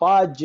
5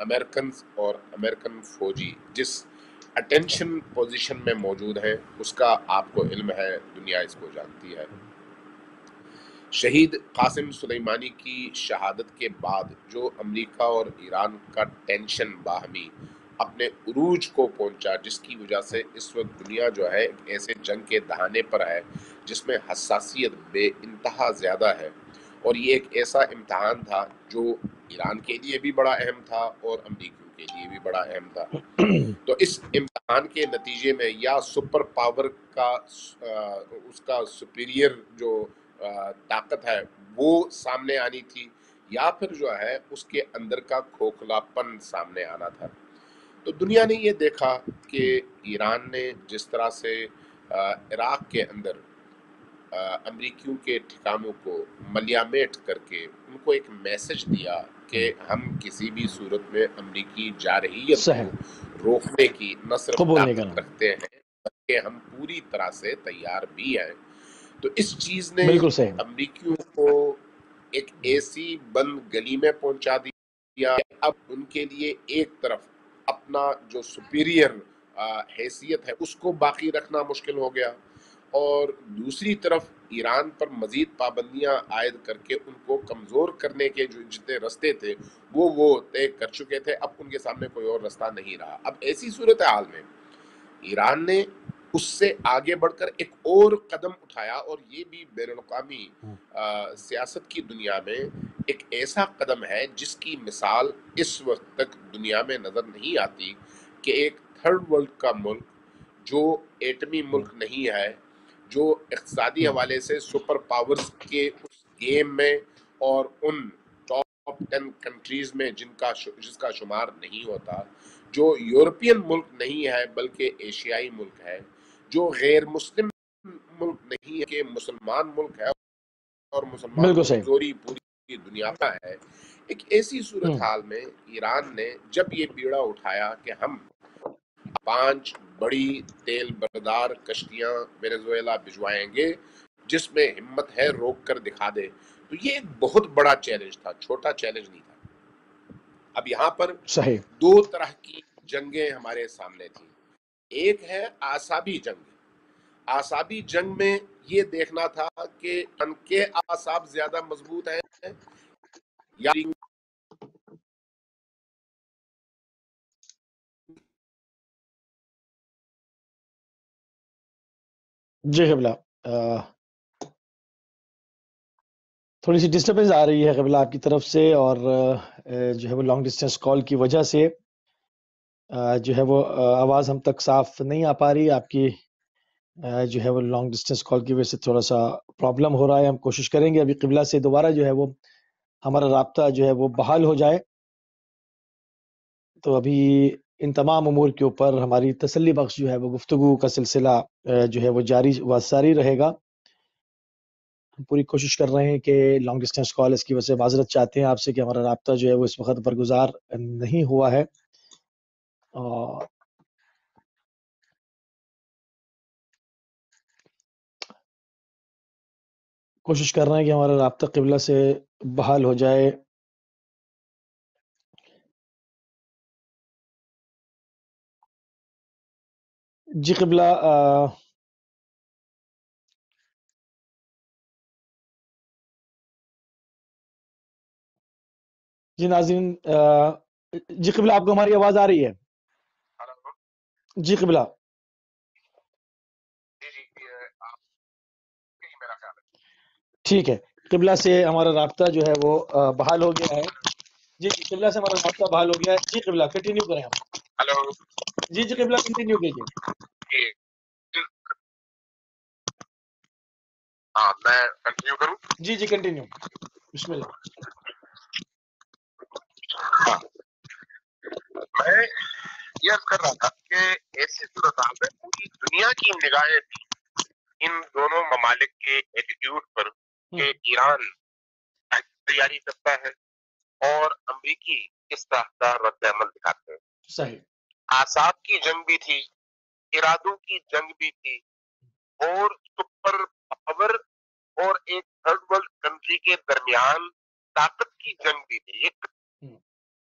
Americans اور American فوجی جس اٹینشن پوزیشن میں موجود ہیں اس کا آپ کو علم ہے، دنیا اس کو جانتی ہے۔ شہید قاسم سلیمانی کی شہادت کے بعد جو امریکہ اور ایران کا ٹینشن باہمی اپنے عروج کو پہنچا، جس کی وجہ سے اس وقت دنیا جو ہے ایک ایسے جنگ کے دہانے پر ہے جس میں حساسیت بے انتہا زیادہ ہے، اور یہ ایک ایسا امتحان تھا جو ایران کے لیے بھی بڑا اہم تھا اور امریکیوں کے لیے بھی بڑا اہم تھا۔ تو اس امتحان کے نتیجے میں یا سپر پاور کا اس کا سپیریئر جو طاقت ہے وہ سامنے آنی تھی، یا پھر جو ہے اس کے اندر کا کھوکھلاپن سامنے آنا تھا۔ تو دنیا نے یہ دیکھا کہ ایران نے جس طرح سے عراق کے اندر امریکیوں کے ٹھکانوں کو ملیامیٹ کر کے ان کو ایک میسج دیا کہ ہم کسی بھی صورت میں امریکی جارحیت کو روکنے کی نہ صرف طاقت رکھتے ہیں بلکہ ہم پوری طرح سے تیار بھی ہیں۔ تو اس چیز نے امریکیوں کو ایک ایسی بند گلی میں پہنچا دیا، اب ان کے لیے ایک طرف اپنا جو سپیریئر حیثیت ہے اس کو باقی رکھنا مشکل ہو گیا، اور دوسری طرف ایران پر مزید پابندیاں عائد کر کے ان کو کمزور کرنے کے جو جتنے رستے تھے وہ طے کر چکے تھے، اب ان کے سامنے کوئی اور رستہ نہیں رہا۔ اب ایسی صورتحال میں ایران نے اس سے آگے بڑھ کر ایک اور قدم اٹھایا، اور یہ بھی بین الاقوامی سیاست کی دنیا میں ایک ایسا قدم ہے جس کی مثال اس وقت تک دنیا میں نظر نہیں آتی کہ ایک تھرڈ ورلڈ کا ملک جو ایٹمی ملک نہیں ہے، جو اقتصادی حوالے سے سپر پاورز کے اس گیم میں اور ان ٹاپ 10 کنٹریز میں جس کا شمار نہیں ہوتا، جو یورپین ملک نہیں ہے بلکہ ایشیائی ملک ہے، جو غیر مسلم ملک نہیں ہے کہ مسلمان ملک ہے اور مسلمان ملک کمزوری پوری دنیا کا ہے، ایک ایسی صورتحال میں ایران نے جب یہ بیڑا اٹھایا کہ ہم 5 بڑی تیل بردار کشتیاں وینزویلا بھجوائیں گے جس میں ہمت ہے روک کر دکھا دے، تو یہ ایک بہت بڑا چیلنج تھا، چھوٹا چیلنج نہیں تھا۔ اب یہاں پر دو طرح کی جنگیں ہمارے سامنے تھیں، ایک ہے اعصابی جنگ۔ اعصابی جنگ میں یہ دیکھنا تھا کہ ان کے اعصاب زیادہ مضبوط ہیں یا جی قبلہ تھوڑی سی ڈسٹربنس آ رہی ہے قبلہ آپ کی طرف سے، اور جو ہے وہ لانگ ڈسٹینس کال کی وجہ سے جو ہے وہ آواز ہم تک صاف نہیں آ پا رہی، آپ کی جو ہے وہ لانگ ڈسٹینس کال کی وجہ سے تھوڑا سا پرابلم ہو رہا ہے۔ ہم کوشش کریں گے ابھی قبلہ سے دوبارہ جو ہے وہ ہمارا رابطہ جو ہے وہ بحال ہو جائے، تو ابھی ان تمام امور کے اوپر ہماری تسلی بخش جو ہے وہ گفتگو کا سلسلہ جو ہے وہ جاری و ساری رہے گا۔ ہم پوری کوشش کر رہے ہیں کہ لانگ ڈسٹینس کال، اس کی وجہ سے معذرت چاہتے ہیں آپ سے کہ ہمارا رابطہ جو ہے وہ اس وقت برگزار نہیں ہوا ہے، اور کوشش کر رہے ہیں کہ ہمارا رابطہ قبلہ سے بحال ہو جائے۔ جی قبلہ جی ناظرین، جی قبلہ آپ کو ہماری آواز آ رہی ہے؟ جی قبلہ ٹھیک ہے، قبلہ سے ہمارا رابطہ جو ہے وہ بحال ہو گیا ہے۔ جی قبلہ سے ہمارا رابطہ بحال ہو گیا ہے۔ جی قبلہ کنٹینیو کریں ہم۔ ہلو جی قبلہ کنٹینیو کیجیے۔ ہاں میں کنٹینیو کروں؟ جی کنٹینیو، بسم اللہ۔ میں یہ عرض کر رہا تھا کہ ایسی صورتحال میں پوری دنیا کی نگاہیں تھی ان دونوں ممالک کے ایٹیٹیوڈ پر کہ ایران تیاری کرتا ہے اور امریکی کس طرح کا رد عمل دکھاتے ہیں۔ صحیح، اعصاب کی جنگ بھی تھی، ارادوں کی جنگ بھی تھی، اور سپر پاور اور ایک تھرڈ ورلڈ کنٹری کے درمیان طاقت کی جنگ بھی تھی۔ ایک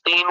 3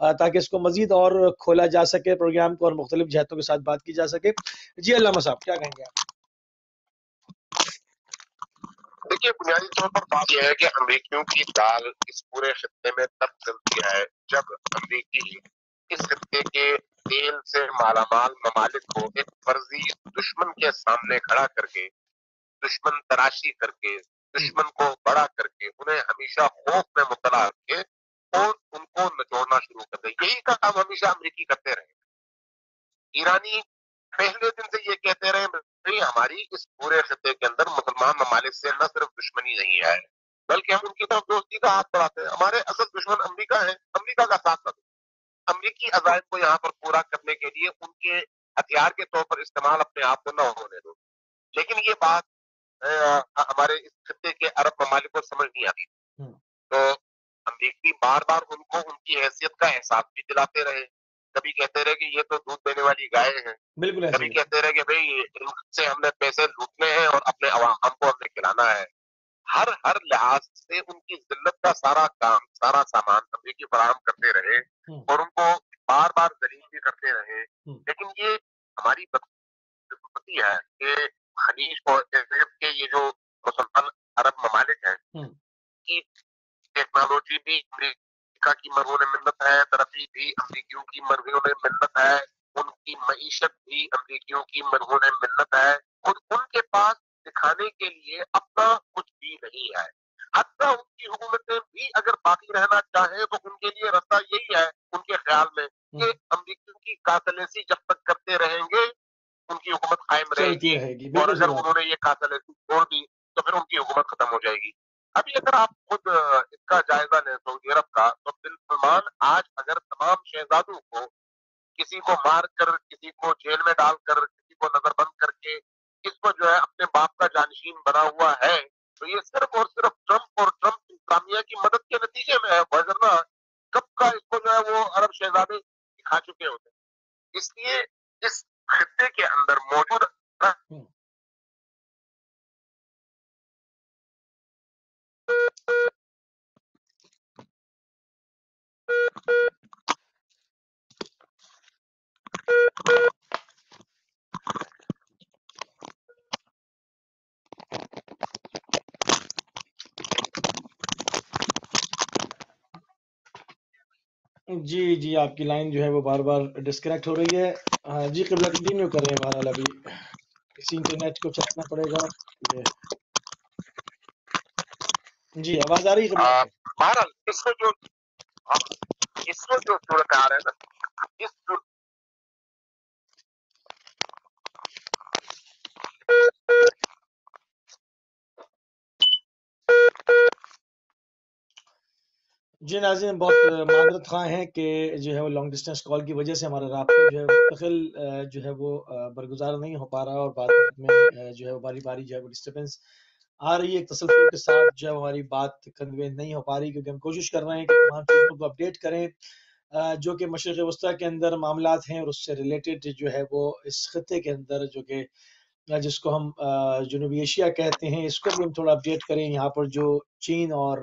تاکہ اس کو مزید اور کھولا جا سکے پروگرام کو اور مختلف جہتوں کے ساتھ بات کی جا سکے. جی علامہ صاحب کیا کہیں گے آپ؟ دیکھیے بنیادی طور پر بات یہ ہے کہ امریکیوں کی دال اس پورے خطے میں تب چلتی ہے جب امریکی اس خطے کے تیل سے مالا مال ممالک کو ایک فرضی دشمن کے سامنے کھڑا کر کے، دشمن تراشی کر کے، دشمن کو بڑا کر کے، انہیں ہمیشہ خوف میں مبتلا کر کے اور ان کو نچوڑنا شروع کر دے. یہی کام ہمیشہ امریکی کرتے رہے. ایرانی پہلے دن سے یہ کہتے رہے بھائی ہماری اس پورے خطے کے اندر مسلمان ممالک سے نہ صرف دشمنی نہیں ہے بلکہ ہم ان کی طرف دوستی کا ہاتھ بڑھاتے ہیں. ہمارے اصل دشمن امریکہ ہے، امریکہ کا ساتھ نہ دو. امریکی عزائم کو یہاں پر پورا کرنے کے لیے ان کے ہتھیار کے طور پر استعمال اپنے آپ کو نہ ہونے دو. لیکن یہ بات ہمارے اس خطے کے عرب ممالک کو سمجھ نہیں آتی. تو امریکی بار بار ان کو ان کی حیثیت کا احساس بھی دلاتے رہے. کبھی کہتے رہے کہ یہ تو دودھ دینے والی گائے ہیں، بالکل کبھی کہتے رہے کہ بھئی ان سے ہم نے پیسے لوٹنے ہیں اور اپنے عوام کو ہم نے کھلانا ہے. ہر لحاظ سے ان کی ذلت کا سارا کام، سارا سامان امریکی فراہم کرتے رہے اور ان کو بار بار ذلیل بھی کرتے رہے. لیکن یہ ہماری بدقسمتی ہے کہ خلیج اور کے یہ جو مسلمان عرب ممالک ہیں کی ٹیکنالوجی بھی امریکہ کی مرہون منت ہے، ترقی بھی امریکیوں کی مرہون منت ہے، ان کی معیشت بھی امریکیوں کی مرہون منت ہے اور ان کے پاس دکھانے کے لیے اپنا کچھ بھی نہیں ہے. حتیٰ ان کی حکومتیں بھی اگر باقی رہنا چاہیں تو ان کے لیے راستہ یہی ہے ان کے خیال میں کہ امریکیوں کی قاتلیسی جب تک کرتے رہیں گے ان کی حکومت قائم رہے گی اور اگر انہوں نے یہ قاتلیسی چھوڑ دی تو پھر ان کی حکومت ختم ہو جائے گی. ابھی اگر آپ خود اس کا جائزہ لیں سعودی عرب کا تو بن سلمان آج اگر تمام شہزادوں کو کسی کو مار کر، کسی کو جیل میں ڈال کر، کسی کو نظر بند کر کے اس کو جو ہے اپنے باپ کا جانشین بنا ہوا ہے تو یہ صرف اور صرف ٹرمپ اور ٹرمپ انتظامیہ کی مدد کے نتیجے میں ہے. وگرنہ کب کا اس کو جو ہے وہ عرب شہزادے کھا چکے ہوتے. اس لیے اس خطے کے اندر موجود جی آپ کی لائن جو ہے وہ بار بار ڈسکنیکٹ ہو رہی ہے. جی قبلہ کنٹینیو کر رہے ہیں. بہرحال ابھی کسی انٹرنیٹ کو چلانا پڑے گا. جی آواز آ رہی ہے؟ بہرحال اس میں جو صورتحال ہے نا اس جی ناظرین بہت معذرت خواہ ہیں کہ جو ہے وہ لانگ ڈسٹینس کال کی وجہ سے ہمارا رابطہ جو ہے مستقل جو ہے وہ برگزار نہیں ہو پا رہا اور بعد میں جو ہے وہ باری باری جو ہے وہ ڈسٹربنس آ رہی ہے. ایک تسلسل کے ساتھ جو ہے ہماری بات کنوے نہیں ہو پا رہی کیونکہ ہم کوشش کر رہے ہیں کہ تمام چیزوں کو اپڈیٹ کریں جو کہ مشرق وسطیٰ کے اندر معاملات ہیں اور اس سے ریلیٹڈ جو ہے وہ اس خطے کے اندر جو کہ جس کو ہم جنوبی ایشیا کہتے ہیں اس کو بھی ہم تھوڑا اپڈیٹ کریں. یہاں پر جو چین اور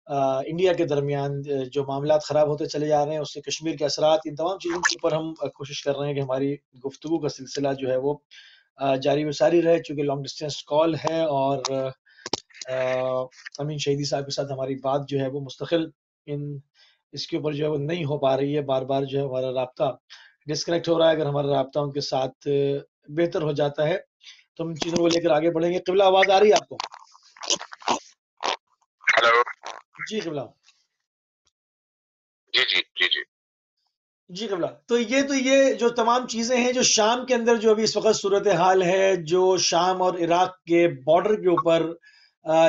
انڈیا کے درمیان جو معاملات خراب ہوتے چلے جا رہے ہیں اس سے کشمیر کے اثرات، ان تمام چیزوں کے اوپر ہم کوشش کر رہے ہیں کہ ہماری گفتگو کا سلسلہ جو ہے وہ جاری و ساری رہے چونکہ لانگ ڈسٹینس کال ہے اور امین شہیدی صاحب کے ساتھ ہماری بات جو ہے وہ مستقل اس کے اوپر جو ہے وہ نہیں ہو پا رہی ہے. بار بار جو ہے ہمارا رابطہ ڈسکنیکٹ ہو رہا ہے. اگر ہمارا رابطہ ان کے ساتھ بہتر ہو جاتا ہے تو ہم چیزوں کو لے کر آگے بڑھیں گے. قبلہ آواز آ رہی ہے آپ کو؟ ہیلو جی قبلہ. جی قبلہ. تو یہ جو تمام چیزیں ہیں جو شام کے اندر جو ابھی اس وقت صورتحال ہے، جو شام اور عراق کے بارڈر کے اوپر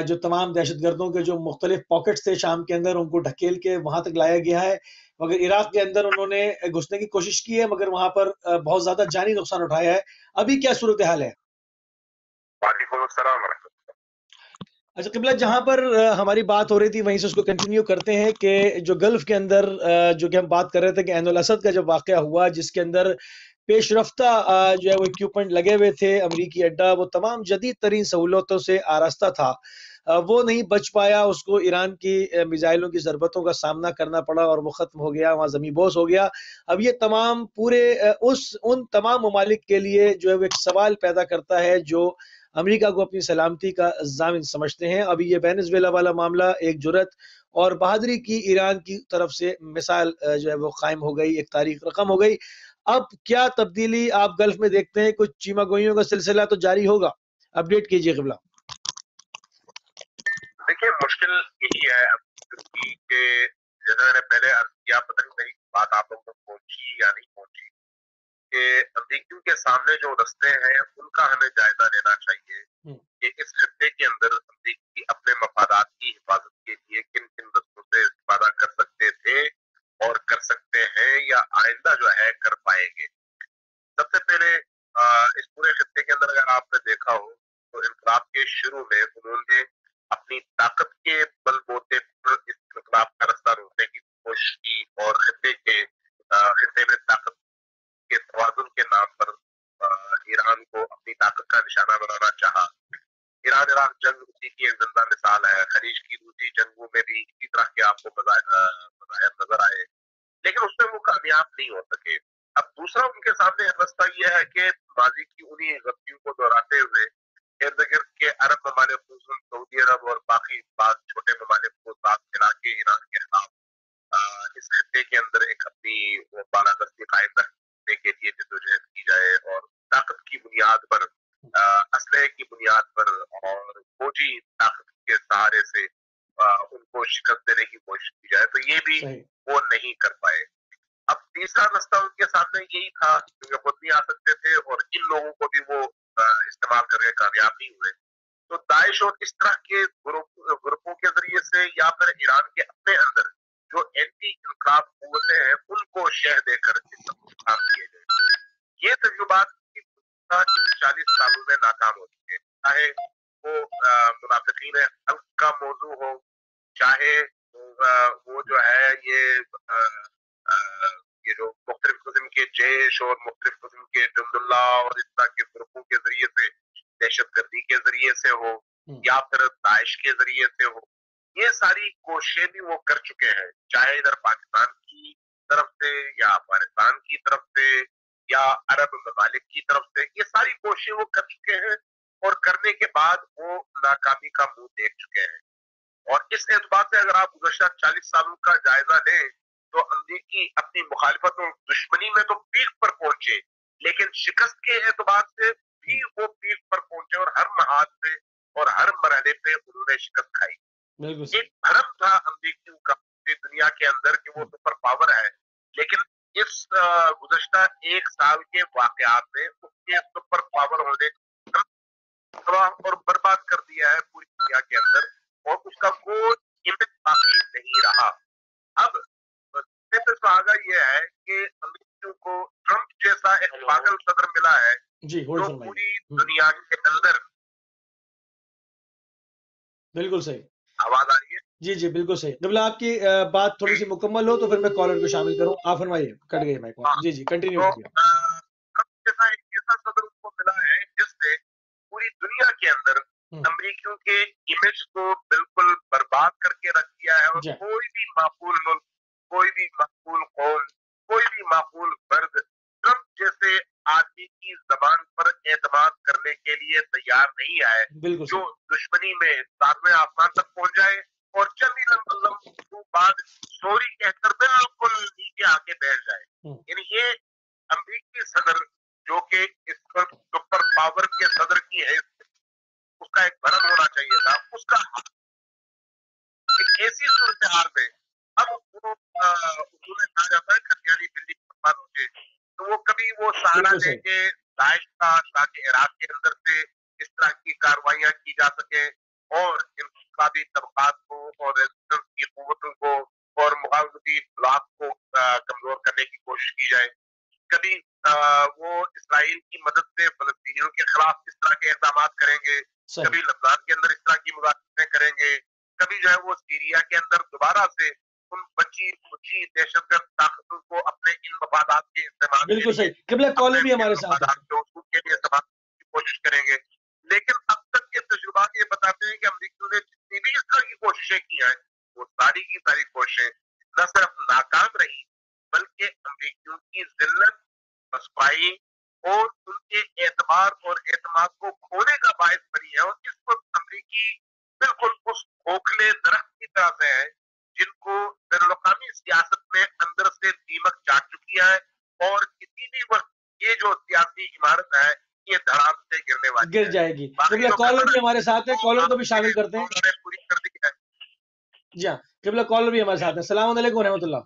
جو تمام دہشت گردوں کے جو مختلف پاکٹس تھے شام کے اندر ان کو ڈھکیل کے وہاں تک لایا گیا ہے. مگر عراق کے اندر انہوں نے گھسنے کی کوشش کی ہے مگر وہاں پر بہت زیادہ جانی نقصان اٹھایا ہے. ابھی کیا صورتحال ہے؟ وعلیکم السلام ورحمۃ اللہ. اچھا قبلہ، جہاں پر ہماری بات ہو رہی تھی وہیں سے اس کو کنٹینیو کرتے ہیں کہ جو گلف کے اندر جو کہ ہم بات کر رہے تھے کہ عین الاسد کا جب واقعہ ہوا جس کے اندر پیش رفتہ جو ہے وہ اکوپمنٹ لگے ہوئے تھے، امریکی اڈا وہ تمام جدید ترین سہولتوں سے آراستہ تھا. وہ نہیں بچ پایا، اس کو ایران کی میزائلوں کی ضربتوں کا سامنا کرنا پڑا اور وہ ختم ہو گیا، وہاں زمین بوس ہو گیا۔ اب یہ تمام پورے ان تمام ممالک کے لیے جو ہے وہ ایک سوال پیدا کرتا ہے جو امریکہ کو اپنی سلامتی کا ضامن سمجھتے ہیں۔ ابھی یہ وینزویلا والا معاملہ ایک جرات اور بہادری کی ایران کی طرف سے مثال جو ہے وہ قائم ہو گئی، ایک تاریخ رقم ہو گئی۔ اب کیا تبدیلی آپ گلف میں دیکھتے ہیں؟ کچھ چیمہ گوئیوں کا سلسلہ تو جاری ہوگا، اپڈیٹ کیجئے قبلہ۔ دیکھیں مشکل یہی ہے کہ جیسا میں نے پہلے عرض کیا، پتہ نہیں میری بات آپ لوگوں کو پہنچی یا نہیں پہنچی، کہ امریکیوں کے سامنے جو رستے ہیں ان کا ہمیں جائزہ لینا چاہیے کہ اس خطے کے اندر امریکی اپنے مفادات کی حفاظت کے لیے کن کن رستوں سے استفادہ کر سکتے تھے اور کر سکتے ہیں یا آئندہ جو ہے کر پائیں گے۔ سب سے پہلے اس پورے خطے کے اندر اگر آپ نے دیکھا ہو تو انقلاب کے شروع میں انہوں نے اپنی طاقت کے بل بوتے پر اس انقلاب کا رستہ روکنے کی کوشش کی اور خطے میں طاقت کے توازن کے نام پر ایران کو اپنی طاقت کا نشانہ بنانا چاہا۔ ایران عراق جنگ اسی کی ایک زندہ مثال ہے۔ خلیج کی دوسری جنگوں میں بھی اسی طرح کے آپ کو مظاہر نظر آئے، لیکن اس میں وہ کامیاب نہیں ہو سکے۔ اب دوسرا ان کے سامنے رستہ یہ ہے کہ ماضی کی انہی غلطیوں کو دہراتے ہوئے ارد گرد کے عرب ممالک خصوصاً سعودی عرب اور باقی بعض چھوٹے ممالک کو ساتھ ملا کے ایران کے خلاف اس خطے کے اندر ایک اپنی بالادستی قائم رکھنے کے لیے جدوجہد کی جائے اور طاقت کی بنیاد پر، اسلحے کی بنیاد پر اور فوجی طاقت کے سہارے سے ان کو شکست دینے کی کوشش کی جائے، تو یہ بھی وہ نہیں کر پائے۔ اب تیسرا رستہ ان کے سامنے یہی تھا کیونکہ خود نہیں آ سکتے تھے اور ان لوگوں کو بھی وہ استعمال کر کے کامیاب نہیں ہوئے، تو داعش اور اس طرح کے گروپوں کے ذریعے سے یا پھر ایران کے اپنے اندر جو اینٹی انقلاب قوتیں ہیں ان کو شہ دے کر کام کیے گئے۔ یہ تجربات 40 سالوں میں ناکام ہو چکے ہیں، چاہے وہ منافقین خلق کا موضوع ہو، چاہے وہ جو ہے یہ جو مختلف قسم کے جیش اور مختلف قسم کے جند اللہ اور اس طرح کے گروپوں کے ذریعے سے، دہشت گردی کے ذریعے سے ہو یا پھر داعش کے ذریعے سے ہو، یہ ساری کوششیں بھی وہ کر چکے ہیں، چاہے ادھر پاکستان کی طرف سے یا افغانستان کی طرف سے یا عرب ممالک کی طرف سے، یہ ساری کوششیں وہ کر چکے ہیں اور کرنے کے بعد وہ ناکامی کا منہ دیکھ چکے ہیں۔ اور اس اعتبار سے اگر آپ گزشتہ 40 سالوں کا جائزہ لیں تو امریکی اپنی مخالفت اور دشمنی میں تو پیک پر پہنچے، لیکن شکست کے اعتبار سے بھی وہ پیک پر پہنچے اور ہر محاذ سے اور ہر مرحلے پہ انہوں نے شکست کھائی۔ ایک بھرم تھا امریکیوں کا دنیا کے اندر کہ وہ سپر پاور ہے، لیکن اس گزشتہ 1 سال کے واقعات نے اس کے سپر پاور ہونے کا تباہ اور برباد کر دیا ہے پوری دنیا کے اندر، اور اس کا کوئی امیج باقی نہیں رہا۔ اب سہاگا یہ ہے کہ امریکیوں کو ٹرمپ جیسا ایک پاگل صدر ملا ہے جو پوری دنیا کے اندر، بالکل صحیح آواز آ رہی ہے؟ جی جی بالکل صحیح۔ قبلہ آپ کی بات تھوڑی سی مکمل ہو تو پھر میں کالر کو شامل کروں، آپ فرمائیے، کٹ گئی مائک۔ جی جی کنٹینیو کیجیے۔ ٹرمپ جیسا ایک ایسا صدر ان کو ملا ہے جس نے پوری دنیا کے اندر امریکیوں کے امیج کو بالکل برباد کر کے رکھ دیا ہے، اور کوئی بھی معقول ملک، کوئی بھی معقول قوم، کوئی بھی معقول فرد ٹرمپ جیسے آدمی کی زبان پر اعتماد کرنے کے لیے تیار نہیں آئے جو دشمنی میں 7ویں آسمان تک پہنچ جائے اور چند ہی لمحوں بعد سوری کہہ کر بالکل نیچے آ کے بیٹھ جائے۔ یعنی یہ امریکی صدر جو کہ اس پر سپر پاور کے صدر کی ہے، اس کا ایک بھرم ہونا چاہیے تھا، اس کا ایک ایسی صورتحال میں اب وہ انہوں نے کہا جاتا ہے کھتیانی بلی ہوتے، تو وہ کبھی وہ سہارا لے کے داعش کا تاکہ عراق کے اندر سے اس طرح کی کاروائیاں کی جا سکیں اور انقلابی طبقات کو اور ریزسٹنس کی قوتوں کو اور مقاومتی بلاک کو کمزور کرنے کی کوشش کی جائے۔ کبھی وہ اسرائیل کی مدد سے فلسطینیوں کے خلاف اس طرح کے اقدامات کریں گے، کبھی لبنان کے اندر اس طرح کی مذاکرات کریں گے، کبھی جو ہے وہ سیریا کے اندر دوبارہ سے ان بچی دہشت گرد طاقتوں کو اپنے ان مفادات کے استعمال بالکل صحیح۔ قبلہ کالر بھی ہمارے ساتھ کے لیے استعمال کی کوشش کریں گے، لیکن اب تک کے تجربات علماء یہ بتاتے ہیں کہ امریکیوں نے جتنی بھی اس طرح کی کوششیں کی ہیں وہ ساری کی ساری کوششیں نہ صرف ناکام رہی بلکہ امریکیوں کی ذلت رسوائی اور ان کے اعتبار اور اعتماد کو کھونے کا باعث بنی ہے، اور اس وقت امریکی بالکل اس کھوکھلے درخت کی طرح سے ہے جن کو بین الاقوامی سیاست میں اندر سے دیمک چاٹ چکی ہے، اور کسی بھی وقت یہ جو سیاسی عمارت ہے یہ دھڑام سے گرنے والی گر جائے گی۔ قبلہ کالر بھی ہمارے ساتھ ہے، کالر کو بھی شامل کرتے ہیں۔ پوری کر دی ہے۔ جی ہاں، قبلہ کالر بھی ہمارے ساتھ ہے۔ السلام علیکم ورحمۃ اللہ۔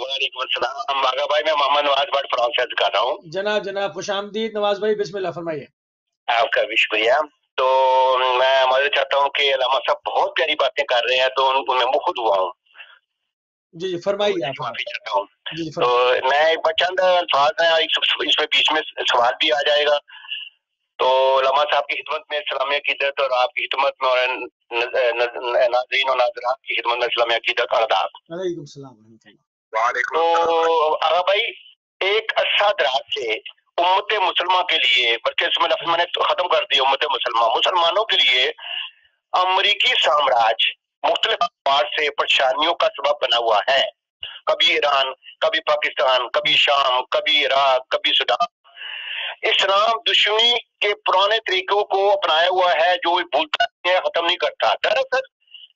وعلیکم السلام باغا بھائی، میں محمد نواز بٹ فرانس سے کر رہا ہوں۔ جناب خوش آمدید نواز بھائی، بسم اللہ فرمائیے۔ آپ کا بھی شکریہ۔ تو میں معذرت چاہتا ہوں کہ علامہ صاحب بہت پیاری باتیں کر رہے ہیں تو ان کو میں خود ہوا ہوں۔ جی فرمائیے آپ۔ معافی چاہتا ہوں۔ تو میں چند الفاظ ہیں، اس میں بیچ میں سوال بھی آ جائے گا۔ تو علامہ صاحب کی خدمت میں اسلامی عقیدت اور آپ کی خدمت میں اور ناظرین اور ناظرات کی خدمت میں اسلامی عقیدت اور آداب۔ وعلیکم السلام ورحمۃ اللہ۔ تو آغا بھائی، ایک عرصہ دراز سے امت مسلمہ کے لیے، بلکہ اس میں لفظ میں نے ختم کر دیا، امت مسلمہ مسلمانوں کے لیے امریکی سامراج مختلف اعتبار سے پریشانیوں کا سبب بنا ہوا ہے۔ کبھی ایران، کبھی پاکستان، کبھی شام، کبھی عراق، کبھی سودان۔ اسلام دشمنی کے پرانے طریقوں کو اپنایا ہوا ہے جو بھولتا نہیں ہے، ختم نہیں کرتا۔ دراصل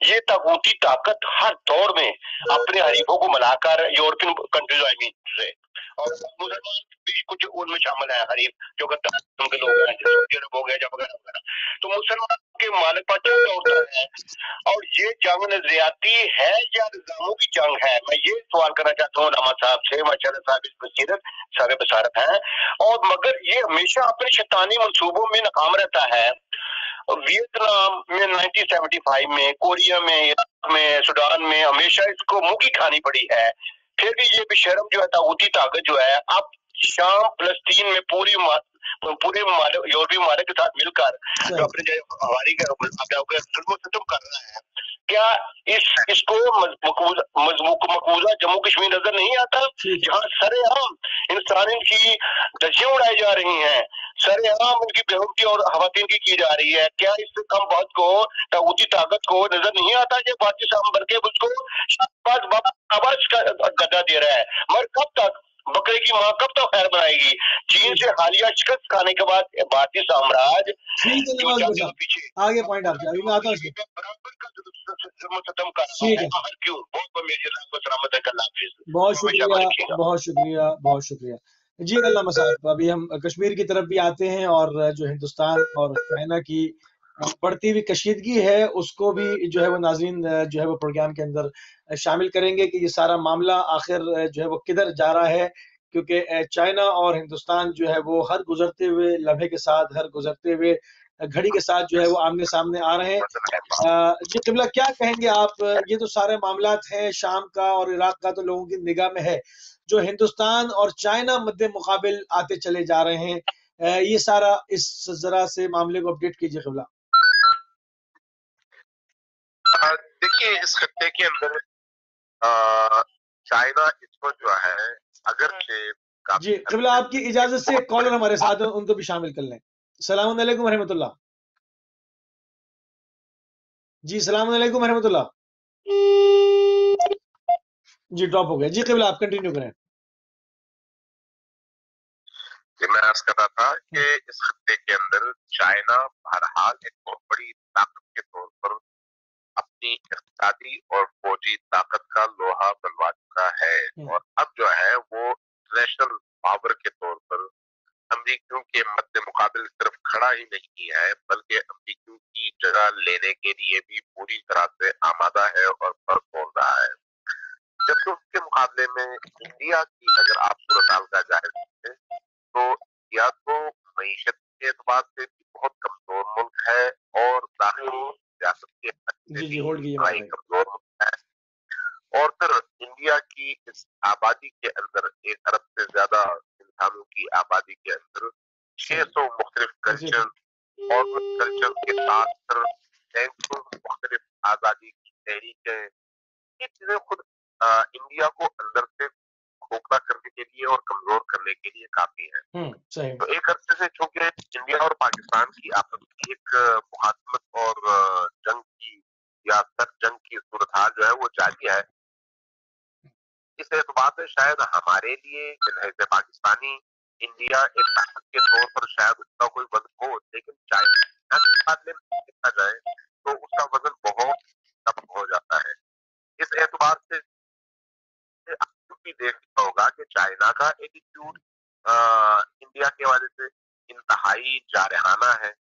یہ طاغوتی طاقت ہر دور میں اپنے حریفوں کو ملا کر یورپین کنٹریز سے، اور مسلمان بھی کچھ ان میں شامل ہیں حریف جو کہ ان کے لوگ ہیں، سعودی عرب ہو گیا یا وغیرہ وغیرہ۔ تو مسلمان کے مالک پر جنگ ہوتا ہے، اور یہ جنگ نظریاتی ہے یا نظاموں کی جنگ ہے؟ میں یہ سوال کرنا چاہتا ہوں علامہ صاحب سے، ماشاءاللہ صاحب اس بصیرت سارے بصارت ہیں، اور مگر یہ ہمیشہ اپنے شیطانی منصوبوں میں ناکام رہتا ہے۔ ویتنام میں 1975 میں، کوریا میں، عراق میں، سودان میں ہمیشہ اس کو منہ کی کھانی پڑی ہے۔ پھر بھی یہ بشرم جو ہے طاغوتی طاقت جو ہے اب شام فلسطین میں پورے یورپی ممالک کے ساتھ مل کر جو اپنے ہماری ظلم و ستم کر رہا ہے، کیا اس کو مقبوضہ جموں کشمیر نظر نہیں آتا جہاں سر عام انسان کی دھجیاں اڑائی جا رہی ہیں، سر عام ان کی بےحرمتی اور خواتین کی جا رہی ہے؟ کیا اس سے کم بات کو طاغوتی طاقت کو نظر نہیں آتا کہ پاکستان بلکہ اس کو آواز کا گدا دے رہا ہے؟ مگر کب تک؟ بکرے کی ماں کب تک خیر بنائے گی؟ چین سے حالیہ شکست کھانے کے بعد بھارتی سامراج پیچھے آگے پوائنٹ آپ ابھی میں آتا ہوں بہت شکریہ بہت شکریہ بہت شکریہ۔ جی علامہ صاحب، ابھی ہم کشمیر کی طرف بھی آتے ہیں، اور جو ہندوستان اور چائنا کی بڑھتی ہوئی کشیدگی ہے اس کو بھی جو ہے وہ ناظرین جو ہے وہ پروگرام کے اندر شامل کریں گے کہ یہ سارا معاملہ آخر جو ہے وہ کدھر جا رہا ہے، کیونکہ چائنا اور ہندوستان جو ہے وہ ہر گزرتے ہوئے لمحے کے ساتھ، ہر گزرتے ہوئے گھڑی کے ساتھ جو ہے وہ آمنے سامنے آ رہے ہیں۔ جی قبلہ کیا کہیں گے آپ؟ یہ تو سارے معاملات ہیں شام کا اور عراق کا تو لوگوں کی نگاہ میں ہے، جو ہندوستان اور چائنا مد مقابل آتے چلے جا رہے ہیں، یہ سارا اس ذرا سے معاملے کو اپڈیٹ کیجیے قبلہ۔ دیکھیے اس خطے کے اندر چائنا اس کو جو ہے اگرچہ جی قبلہ آپ کی اجازت سے کالر ہمارے ساتھ ہیں، ان کو بھی شامل کر لیں۔ السلام علیکم ورحمۃ اللہ۔ جی السلام علیکم ورحمۃ اللہ۔ جی ڈراپ ہو گیا۔ جی قبلہ آپ کنٹینیو کریں۔ میں عرض کر رہا تھا کہ اس خطے کے اندر چائنا بہرحال ایک بہت بڑی طاقت کے طور پر اپنی اقتصادی اور فوجی طاقت کا لوہا بنوا چکا ہے، اور اب جو ہے وہ انٹرنیشنل پاور کے طور پر امریکیوں کے مد مقابل صرف کھڑا ہی نہیں ہے بلکہ امریکیوں کی جگہ لینے کے لیے بھی پوری طرح سے آمادہ ہے اور پر کھول رہا ہے۔ جبکہ اس کے مقابلے میں انڈیا کی اگر آپ صورتحال کا جائزہ لیں تو انڈیا تو معیشت کے اعتبار سے بھی بہت کمزور ملک ہے، اور داخلی سیاست کے کمزور ملک ہے، اور پھر انڈیا کی اس آبادی کے اندر 1 ارب سے زیادہ انسانوں کی آبادی کے اندر 600 مختلف کلچر، اور اس کلچر کے ساتھ مختلف آزادی کی تحریکیں، یہ چیزیں خود انڈیا کو اندر سے کھوکھلا کرنے کے لیے اور کمزور کرنے کے لیے کافی ہے. صحیح. تو ایک عرصے سے چونکہ انڈیا اور پاکستان کی آپس کی ایک مخاصمت اور جنگ کی یا سر جنگ کی صورتحال جو ہے وہ جاری ہے. اس اعتبار سے شاید ہمارے لیے جنہیں پاکستانی انڈیا ایک طاقت کے طور پر شاید اس کا کوئی وزن ہو، لیکن چائنا کے مقابلے میں دیکھا جائے تو اس کا وزن بہت کم ہو جاتا ہے. اس اعتبار سے آپ بھی دیکھنا ہوگا کہ چائنا کا ایٹیٹیوڈ انڈیا کے حوالے سے انتہائی جارحانہ ہے.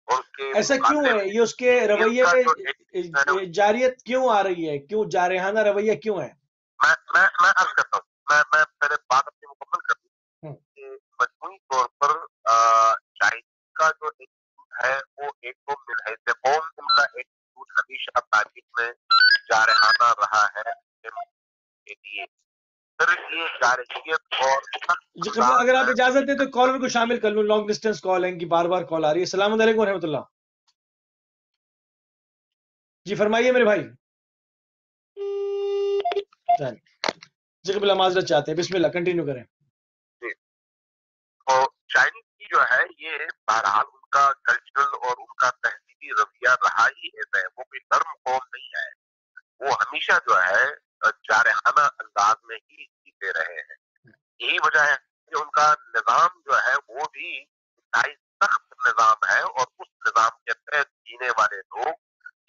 اور اس کے ایسا کیوں ہے؟ یہ اس کے رویے میں جاریت کیوں آ رہی ہے؟ کیوں جارحانہ رویہ کیوں ہے؟ میں عرض کرتا ہوں، میں پہلے بات اپنی مکمل کر دوں کہ مجموعی طور پر چائنا کا جو ایٹیٹیوڈ ہے وہ ایک تو منحصر قوم ان کا ایٹیٹیوڈ ہمیشہ تاریخ میں جارحانہ رہا ہے کے لیے. پھر یہ جارحیت اور اگر آپ اجازت دیں تو کالر کو شامل کر لوں، لانگ ڈسٹینس کال ہے، ان کی بار بار کال آ رہی ہے. السلام علیکم ورحمۃ اللہ. جی فرمائیے میرے بھائی. جی قبلہ معذرت چاہتے ہیں، بسم اللہ کنٹینیو کریں. اور چائنیز کی جو ہے یہ بہرحال ان کا کلچرل اور ان کا تہذیبی رویہ رہا ہی ایسا ہے. وہ کوئی نرم قوم نہیں ہے، وہ ہمیشہ جو ہے جارحانہ انداز میں ہی جیتے رہے ہیں. یہی وجہ ہے کہ ان کا نظام جو ہے وہ بھی انتہائی سخت نظام ہے، اور اس نظام کے تحت جینے والے لوگ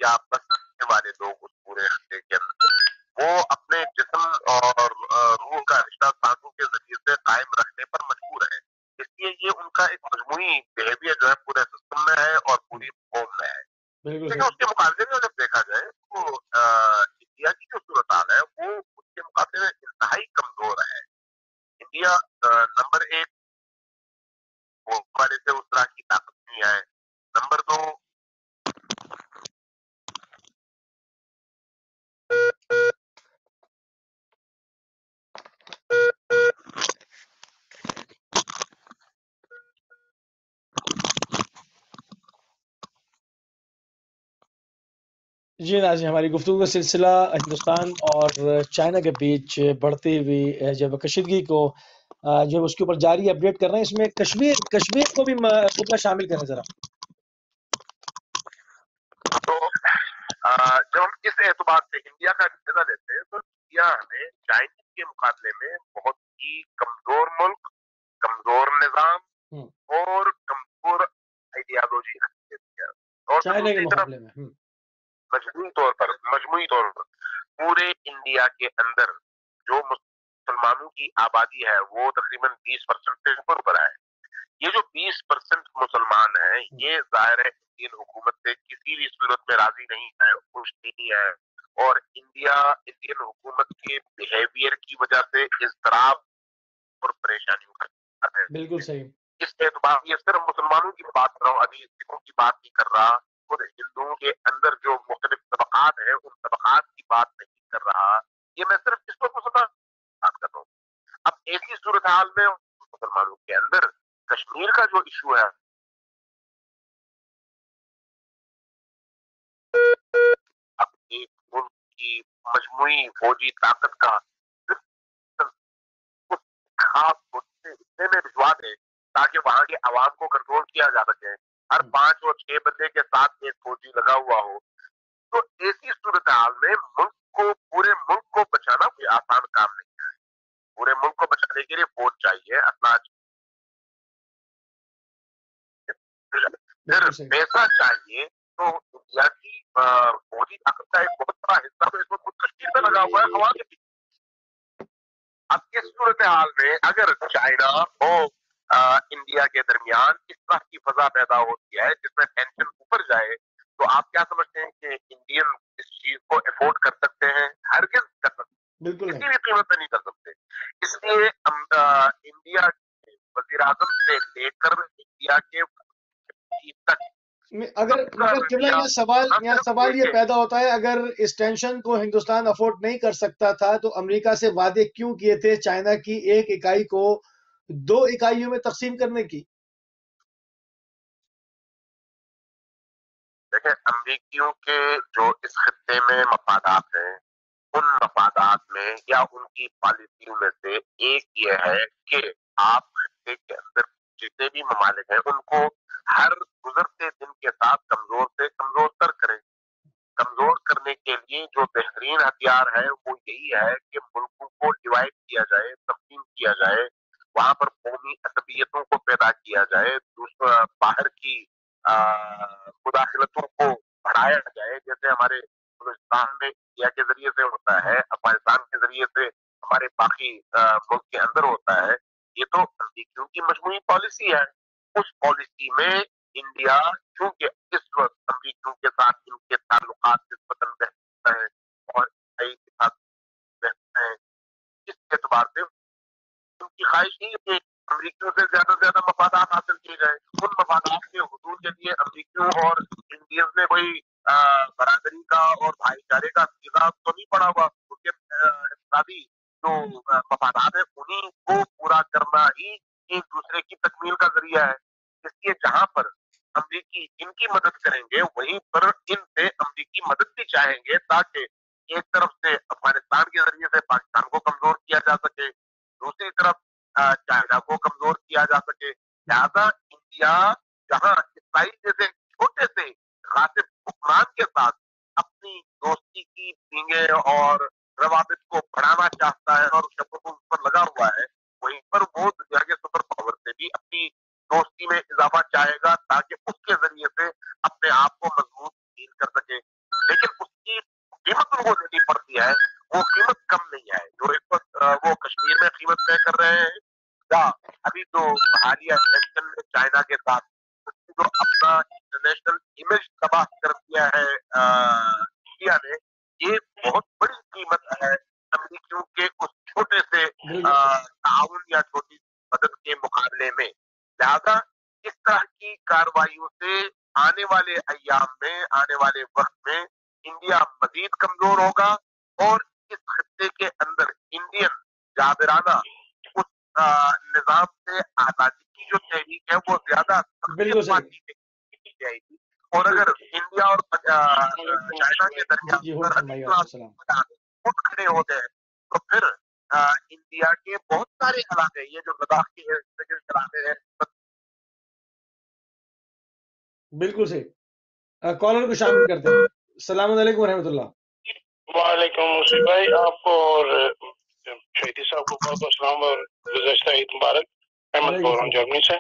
یا بسنے والے لوگ اس پورے خطے کے اندر وہ اپنے جسم اور روح کا رشتہ سازوں کے ذریعے سے قائم رکھنے پر مجبور ہے. اس لیے یہ ان کا ایک مجموعی بیہیویئر جو ہے پورے سسٹم میں ہے اور پوری قوم میں ہے. لیکن اس کے مقابلے میں جب دیکھا جائے تو انڈیا کی جو صورتحال ہے وہ اس کے مقابلے میں انتہائی کمزور ہے. انڈیا نمبر ایک وہ والے سے اس طرح کی طاقت نہیں ہے. نمبر دو جی ناظرین، ہماری گفتگو کا سلسلہ ہندوستان اور چائنا کے بیچ بڑھتی ہوئی جب کشیدگی کو جو اس کے اوپر جاری اپڈیٹ کر رہے ہیں، اس میں کشمیر کو بھی شامل کریں ذرا. تو جب ہم اس اعتبار سے انڈیا کا جائزہ لیتے ہیں تو انڈیا ہمیں چائنا کے مقابلے میں بہت ہی کمزور ملک، کمزور نظام اور کمزور آئیڈیالوجی رکھتی ہے. اور چائنا کے مقابلے میں مجموعی طور پر پورے انڈیا کے اندر جو مسلمانوں کی آبادی ہے وہ تقریباً 20% سے اوپر پر ہے. یہ جو 20% مسلمان ہیں یہ ظاہر ہے انڈین حکومت سے کسی بھی صورت میں راضی نہیں ہے، خوش نہیں ہے، اور انڈین حکومت کے بیہیویئر کی وجہ سے اضطراب اور پریشانیوں کا ہے. بالکل صحیح. اس اعتبار یہ صرف مسلمانوں کی بات کر رہا ہوں، ابھی سکھوں کی بات نہیں کر رہا. خود ہندوؤں کے اندر جو مختلف طبقات ہیں ان طبقات کی بات نہیں کر رہا. یہ میں صرف اس وقت مسلمان بات کر رہا ہوں. اب ایسی صورتحال میں مسلمانوں کے اندر کشمیر کا جو ایشو ہے اب ایک ملک کی مجموعی فوجی طاقت کا خاص حصے میں بھجوا دے تاکہ وہاں کے عوام کو کنٹرول کیا جا سکے. ہر 5 اور 6 بندے کے ساتھ ایک فوجی لگا ہوا ہو تو ایسی صورتحال میں پورے ملک کو بچانا کوئی آسان کام نہیں ہے. پورے ملک کو بچانے کے لیے فوج چاہیے، اسلحہ چاہیے، پیسہ چاہیے. تو انڈیا کی فوجی طاقت کا ایک بہت بڑا حصہ تو اس وقت خود کشمیر میں لگا ہوا ہے ہوا کے پیچھے. اب اس صورتحال میں اگر چائنا اور انڈیا کے درمیان اس طرح کی فضا پیدا ہوتی ہے جس میں ٹینشن اوپر جائے تو آپ کیا سمجھتے ہیں کہ انڈین اس چیز کو افورڈ کر سکتے ہیں؟ ہرگز کر سکتے، کسی بھی قیمت پہ نہیں کر سکتے. اس لیے انڈیا کے وزیر اعظم سے لے کر انڈیا کے تک یہاں سوال یہ پیدا ہوتا ہے، اگر اس ٹینشن کو ہندوستان افورڈ نہیں کر سکتا تھا تو امریکہ سے وعدے کیوں کیے تھے چائنا کی ایک اکائی کو 2 اکائیوں میں تقسیم کرنے کی؟ دیکھیں امریکیوں کے جو اس خطے میں مفادات ہیں ان مفادات میں یا ان کی پالیسیوں میں سے ایک یہ ہے کہ آپ معاہدے کے اندر جتنے بھی ممالک ہیں ان کو ہر گزرتے دن کے ساتھ کمزور سے کمزور تر کریں. کمزور کرنے کے لیے جو بہترین ہتھیار ہے وہ یہی ہے کہ ملکوں کو ڈیوائڈ کیا جائے، تقسیم کیا جائے، وہاں پر قومی عصبیتوں کو پیدا کیا جائے، باہر کی مداخلتوں کو بڑھایا جائے، جیسے ہمارے بلوچستان میں انڈیا کے ذریعے سے ہوتا ہے، افغانستان کے ذریعے سے ہمارے باقی ملک کے اندر ہوتا ہے. یہ تو امریکیوں کی مجموعی پالیسی ہے. اس پالیسی میں انڈیا چونکہ اس وقت امریکیوں کے ساتھ ان کے تعلقات نسبتاً بہتر ہیں اور کے ساتھ بہتر ہیں، اس اعتبار سے ان کی خواہش نہیں ہے کہ امریکیوں سے زیادہ مفادات حاصل کیے جائیں. ان مفادات کے حصول کے لیے امریکیوں اور انڈینز نے کوئی برادری کا اور بھائی چارے کا سیدھا تو نہیں پڑا ہوا، کیونکہ اقتصادی جو مفادات ہیں انہیں کو پورا کرنا ہی ایک دوسرے کی تکمیل کا ذریعہ ہے. اس لیے جہاں پر امریکی ان کی مدد کریں گے وہیں پر ان سے امریکی مدد بھی چاہیں گے، تاکہ ایک طرف سے افغانستان کے ذریعے سے پاکستان کو کمزور کیا جا سکے، دوسری طرف چائنا کو کمزور کیا جا سکے. لہذا انڈیا جہاں اسرائیل جیسے چھوٹے سے غاصب حکمران کے ساتھ اپنی دوستی کی پینگیں اور روابط کو بڑھانا چاہتا ہے اور شبوں پر لگا ہوا ہے، وہیں پر وہ دنیا کے سپر پاور سے بھی اپنی دوستی میں اضافہ چاہے گا تاکہ اس کے ذریعے سے اپنے آپ کو مضبوط فیل کر سکے. لیکن اس کی قیمت ان کو دینی پڑتی ہے، وہ قیمت کم نہیں ہے جو اس وقت وہ کشمیر میں قیمت طے کر رہے ہیں، یا ابھی جو حالیہ ٹینشن میں چائنا کے ساتھ جو اپنا انٹرنیشنل امیج تباہ کر دیا ہے انڈیا نے، یہ بہت بڑی قیمت ہے امریکیوں کے اس چھوٹے سے تعاون یا چھوٹی مدد کے مقابلے میں. لہذا اس طرح کی کارروائیوں سے آنے والے ایام میں، آنے والے وقت میں انڈیا مزید کمزور ہوگا اور اس خطے کے اندر انڈین جابرانہ اس نظام سے آزادی کی جو تحریک ہے وہ زیادہ کی جائے گی. اور اگر انڈیا اور چائنا کے درمیان خود کھڑے ہو گئے تو پھر انڈیا کے بہت سارے علاقے، یہ جو لداخ کے علاقے ہیں. بالکل صحیح. کالر کو شامل کرتے ہیں. السلام علیکم ورحمۃ اللہ. وعلیکم السلام بھائی، آپ کو اور شہیدی صاحب کو بہت السلام اور گزشتہ عید مبارک. احمد بول رہا ہوں جرمنی سے.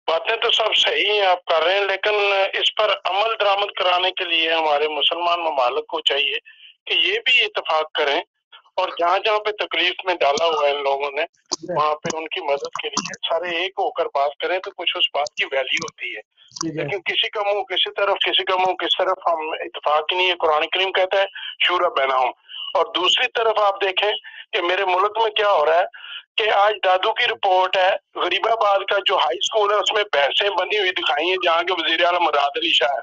باتیں تو سب صحیح ہیں آپ کر رہے ہیں، لیکن اس پر عمل درآمد کرانے کے لیے ہمارے مسلمان ممالک کو چاہیے کہ یہ بھی اتفاق کریں اور جہاں جہاں پہ تکلیف میں ڈالا ہوا ہے ان لوگوں نے وہاں پہ ان کی مدد کے لیے سارے ایک ہو کر بات کریں تو کچھ اس بات کی ویلیو ہوتی ہے. لیکن کسی کا منہ کسی طرف، کسی کا منہ کس طرف، ہم اتفاق ہی نہیں ہے. قرآن کریم کہتا ہے شورا بینہم. اور دوسری طرف آپ دیکھیں کہ میرے ملک میں کیا ہو رہا ہے کہ آج دادو کی رپورٹ ہے، غریب آباد کا جو ہائی اسکول ہے اس میں بھینسیں بندھی ہوئی دکھائی ہیں جہاں کے وزیر اعلیٰ مراد علی شاہ ہے.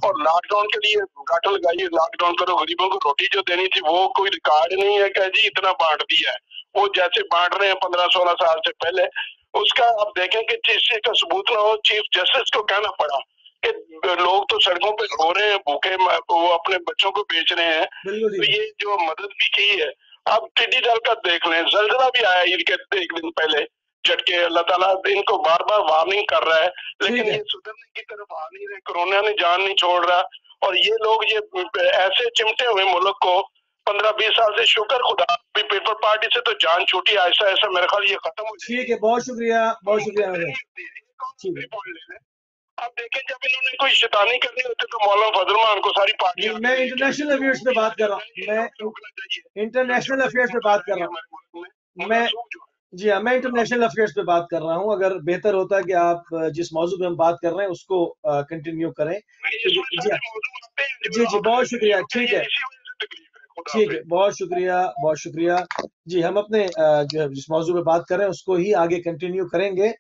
اور لاک ڈاؤن کے لیے گاٹر لگائیے، لاک ڈاؤن کرو، غریبوں کو روٹی جو دینی تھی وہ کوئی ریکارڈ نہیں ہے کہ جی اتنا بانٹ دیا ہے. وہ جیسے بانٹ رہے ہیں 15-16 سال سے پہلے. اس کا آپ دیکھیں کہ جس چیز کا ثبوت نہ ہو، چیف جسٹس کو کہنا پڑا کہ لوگ تو سڑکوں پہ رو رہے ہیں بھوکے، وہ اپنے بچوں کو بیچ رہے ہیں. تو یہ جو مدد بھی کی ہے، اب ٹڈی دل کا دیکھ لیں، زلزلہ بھی آیا ان کے ایک دن پہلے جھٹکے. اللہ تعالیٰ ان کو بار بار وارننگ کر رہا ہے لیکن یہ سدھرنے کی طرف آ نہیں رہے. کورونا نے جان نہیں چھوڑ رہا اور یہ لوگ یہ ایسے چمٹے ہوئے ملک کو 15-20 سال سے. شکر خدا بھی پیپل پارٹی سے تو جان چھوٹی، آہستہ آہستہ میرے خیال یہ ختم ہو جائے. ٹھیک ہے، بہت شکریہ، بہت شکریہ. اب دیکھیں جب انہوں نے کوئی شیطانی کرنی ہوتی تو مولانا فضل مان کو ساری پارٹی. میں انٹرنیشنل افیئرس پہ بات کر رہا ہوں، میں انٹرنیشنل افیئرس پہ بات کر رہا ہوں. جی ہاں، میں انٹرنیشنل افیئرس پہ بات کر رہا ہوں. اگر بہتر ہوتا ہے کہ آپ جس موضوع پہ ہم بات کر رہے ہیں اس کو کنٹینیو کریں. جی بہت شکریہ. ٹھیک ہے، ٹھیک ہے، بہت شکریہ، بہت شکریہ. جی ہم اپنے جو ہے جس موضوع پہ بات کر رہے ہیں اس کو ہی آگے کنٹینیو کریں گے.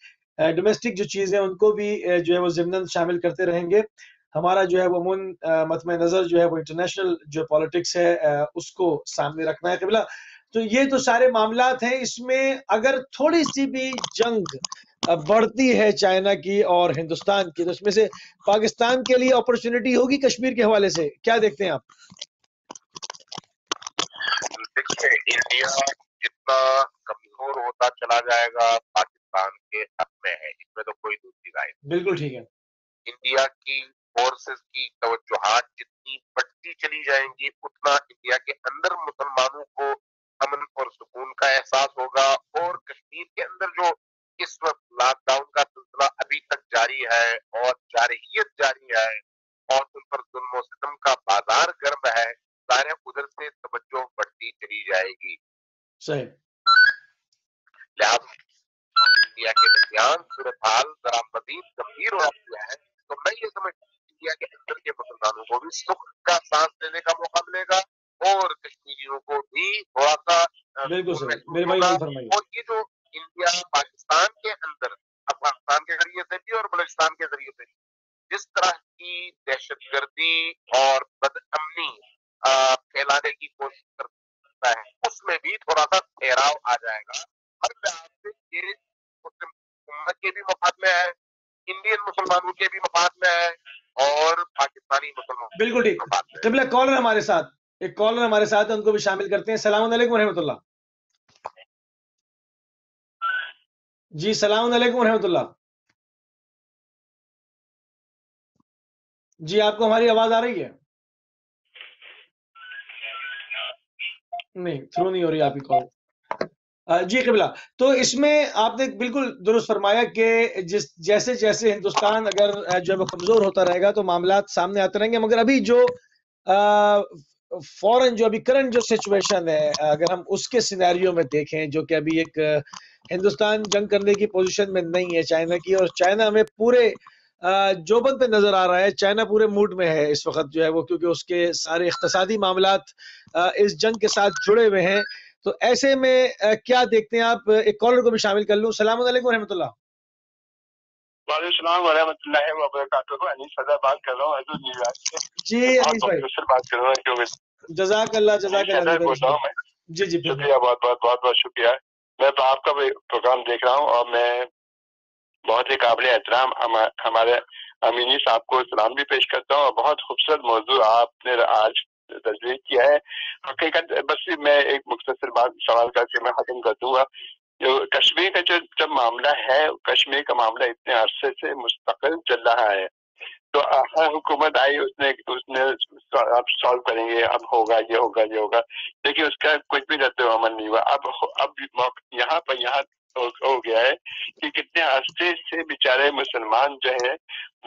ڈومیسٹک جو چیزیں ان کو بھی جو ہے وہ ضمن شامل کرتے رہیں گے. ہمارا جو ہے وہ مطمع نظر جو ہے وہ انٹرنیشنل جو پالیٹکس ہے اس کو سامنے رکھنا ہے. قبلہ تو یہ تو سارے معاملات ہیں، اس میں اگر تھوڑی سی بھی جنگ بڑھتی ہے چائنا کی اور ہندوستان کی تو اس میں سے پاکستان کے لیے اپرچونٹی ہوگی کشمیر کے حوالے سے. کیا دیکھتے ہیں آپ؟ دیکھیے انڈیا جتنا کمزور ہوتا چلا جائے گا پاکستان کے حق میں ہے، اس میں تو کوئی دوسری رائے نہیں۔ بالکل ٹھیک ہے۔ انڈیا کی فورسز کی توجہات جتنی بڑھتی چلی جائیں گی اتنا انڈیا کے اندر مسلمانوں کو امن اور سکون کا احساس ہوگا، اور کشمیر کے اندر جو اس وقت لاک ڈاؤن کا سلسلہ ابھی تک جاری ہے اور جارحیت جاری ہے اور ان پر ظلم و ستم کا بازار گرم ہے، ظاہر ہے ادھر سے توجہ بڑھتی چلی جائے گی۔ صحیح۔ لہٰذا انڈیا کے درمیان صورتحال ذرا مزید گمبھیر ہو رہی ہے، تو میں یہ سمجھتا ہوں انڈیا کے اندر کے مسلمانوں کو بھی سکھ کا سانس لینے کا موقع ملے گا اور کشمیریوں کو بھی تھوڑا سا بالکل صحیح، میرے بھائی بات فرمائیے۔ اور یہ جو انڈیا پاکستان کے اندر افغانستان کے ذریعے سے بھی اور بلوچستان کے ذریعے سے بھی جس طرح کی دہشت گردی اور بد امنی پھیلانے کی کوشش کرتا ہے، اس میں بھی تھوڑا سا ٹھہراؤ آ جائے گا۔ ہر لحاظ سے یہ مسلم امت کے بھی مفاد میں ہے، انڈین مسلمانوں کے بھی مفاد میں ہے اور پاکستانی مسلمانوں بالکل ٹھیک۔ قبلہ کالر ہمارے ساتھ، ایک کالر ہمارے ساتھ ہے، ان کو بھی شامل کرتے ہیں۔ السلام علیکم ورحمۃ اللہ۔ جی السلام علیکم ورحمۃ اللہ۔ جی آپ کو ہماری آواز آ رہی ہے؟ نہیں، تھرو نہیں ہو رہی آپ کی کال۔ جی قبلہ، تو اس میں آپ نے بالکل درست فرمایا کہ جیسے جیسے ہندوستان اگر جو ہے وہ کمزور ہوتا رہے گا تو معاملات سامنے آتے رہیں گے، مگر ابھی جو فوراً جو ابھی کرنٹ جو سچویشن ہے، اگر ہم اس کے سینیریو میں دیکھیں، جو کہ ابھی ایک ہندوستان جنگ کرنے کی پوزیشن میں نہیں ہے چائنا کی، اور چائنا ہمیں پورے جوبن پہ نظر آ رہا ہے، چائنا پورے موڈ میں ہے اس وقت جو ہے وہ، کیونکہ اس کے سارے اقتصادی معاملات اس جنگ کے ساتھ جڑے ہوئے ہیں۔ تو ایسے میں کیا دیکھتے ہیں آپ؟ ایک کالر کو بھی شامل کر لوں۔ السلام علیکم ورحمۃ اللہ۔ وعلیکم السلام ورحمۃ اللہ وبرکاتہ۔ انیس صدر بات کر رہا ہوں حضور نیویارک سے۔ جی انیس بھائی بات کر رہا ہوں کیونکہ جزاک اللہ جزاک اللہ بول رہا ہوں میں۔ جی جی شکریہ، بہت بہت شکریہ۔ میں آپ کا پروگرام دیکھ رہا ہوں اور میں بہت ہی قابل احترام ہمارے امینی صاحب کو سلام بھی پیش کرتا ہوں، اور بہت خوبصورت موضوع آپ نے آج تجویز کیا ہے۔ حقیقت بس میں ایک مختصر بات سوال کر کے میں ختم کر دوں گا۔ جو کشمیر کا جب معاملہ ہے، کشمیر کا معاملہ اتنے عرصے سے مستقل چل رہا ہے، تو حکومت آئی، اس نے اب سالو کریں گے، اب ہوگا یہ ہوگا یہ ہوگا، لیکن اس کا کچھ بھی رد عمل نہیں ہوا۔ اب یہاں ہو گیا ہے کہ کتنے عرصے سے بیچارے مسلمان جو ہیں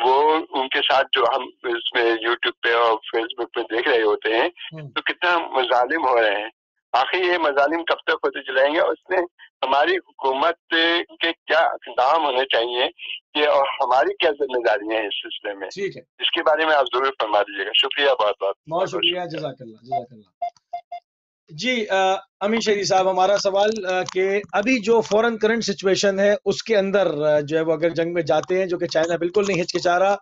وہ ان کے ساتھ جو ہم اس میں یوٹیوب پہ اور فیس بک پہ دیکھ رہے ہوتے ہیں، تو کتنا مظالم ہو رہے ہیں۔ آخر یہ مظالم کب تک ہوتے چلائیں گے؟ اس میں ہماری حکومت کے کیا اقدام ہونے چاہیے کہ اور ہماری کیا ذمہ داریاں ہیں اس سلسلے میں؟ ٹھیک ہے، اس کے بارے میں آپ ضرور فرما دیجیے گا۔ شکریہ، بہت شکریہ، جزاک اللہ جزاک اللہ۔ جی امین شہری صاحب، ہمارا سوال کہ ابھی جو فورن کرنٹ سچویشن ہے اس کے اندر جو ہے وہ اگر جنگ میں جاتے ہیں، جو کہ چائنا بالکل نہیں ہچکچا رہا،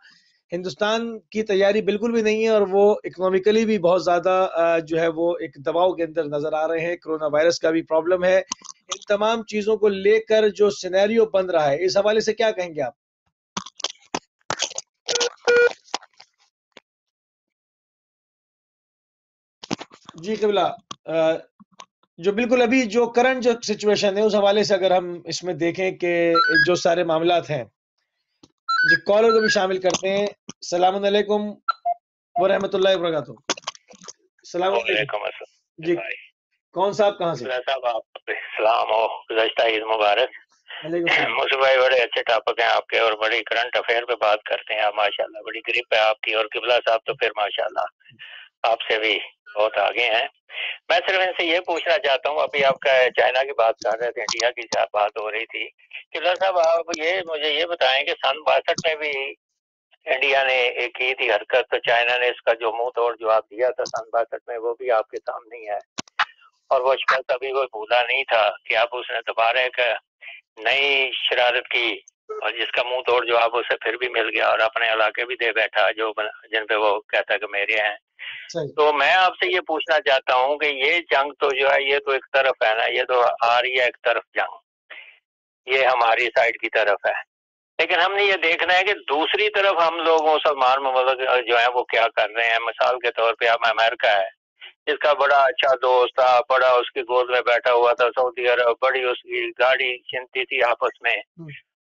ہندوستان کی تیاری بالکل بھی نہیں ہے، اور وہ اکنومیکلی بھی بہت زیادہ جو ہے وہ ایک دباؤ کے اندر نظر آ رہے ہیں، کرونا وائرس کا بھی پرابلم ہے، ان تمام چیزوں کو لے کر جو سینیریو بن رہا ہے، اس حوالے سے کیا کہیں گے آپ؟ جی قبلہ، جو بالکل ابھی جو کرنٹ جو سچویشن ہے اس حوالے سے اگر ہم اس میں دیکھیں کہ جو سارے معاملات ہیں، جی کالر کو بھی شامل کرتے ہیں۔ السلام علیکم ورحمۃ اللہ وبرکاتہ۔ السلام علیکم جی، کون صاحب کہاں سے؟ صاحب آپ السلام ہو، گزشتہ عید مبارک۔ موسیٰ بھائی بڑے اچھے ٹاپک ہیں آپ کے، اور بڑی کرنٹ افیئر پہ بات کرتے ہیں آپ، ماشاءاللہ بڑی گریپ ہے آپ کی، اور قبلہ صاحب تو پھر ماشاءاللہ آپ سے بھی بہت آگے ہیں۔ میں صرف ان سے یہ پوچھنا چاہتا ہوں، ابھی آپ کا چائنا کی بات کر رہے تھے، انڈیا کی بات ہو رہی تھی، قبلہ صاحب آپ مجھے یہ بتائیں کہ سن 62 میں بھی انڈیا نے ایک کی تھی حرکت، تو چائنا نے اس کا جو منہ توڑ جواب دیا تھا سن 62 میں، وہ بھی آپ کے سامنے ہی ہے، اور وہ شکست ابھی کوئی بھولا نہیں تھا کہ اب اس نے دوبارہ ایک نئی شرارت کی، اور جس کا منہ توڑ جواب اسے پھر بھی مل گیا، اور اپنے علاقے بھی دے بیٹھا جو جن پہ وہ کہتا کہ میرے ہیں۔ تو میں آپ سے یہ پوچھنا چاہتا ہوں کہ یہ جنگ تو جو ہے یہ تو ایک طرف ہے نا، یہ تو آ رہی ہے ایک طرف جنگ، یہ ہماری سائڈ کی طرف ہے، لیکن ہم نے یہ دیکھنا ہے کہ دوسری طرف ہم لوگ مسلمان ممالک جو ہیں وہ کیا کر رہے ہیں۔ مثال کے طور پہ اب امریکہ ہے، اس کا بڑا اچھا دوست تھا، بڑا اس کی گود میں بیٹھا ہوا تھا سعودی عرب، بڑی اس کی گاڑی چنتی تھی آپس میں.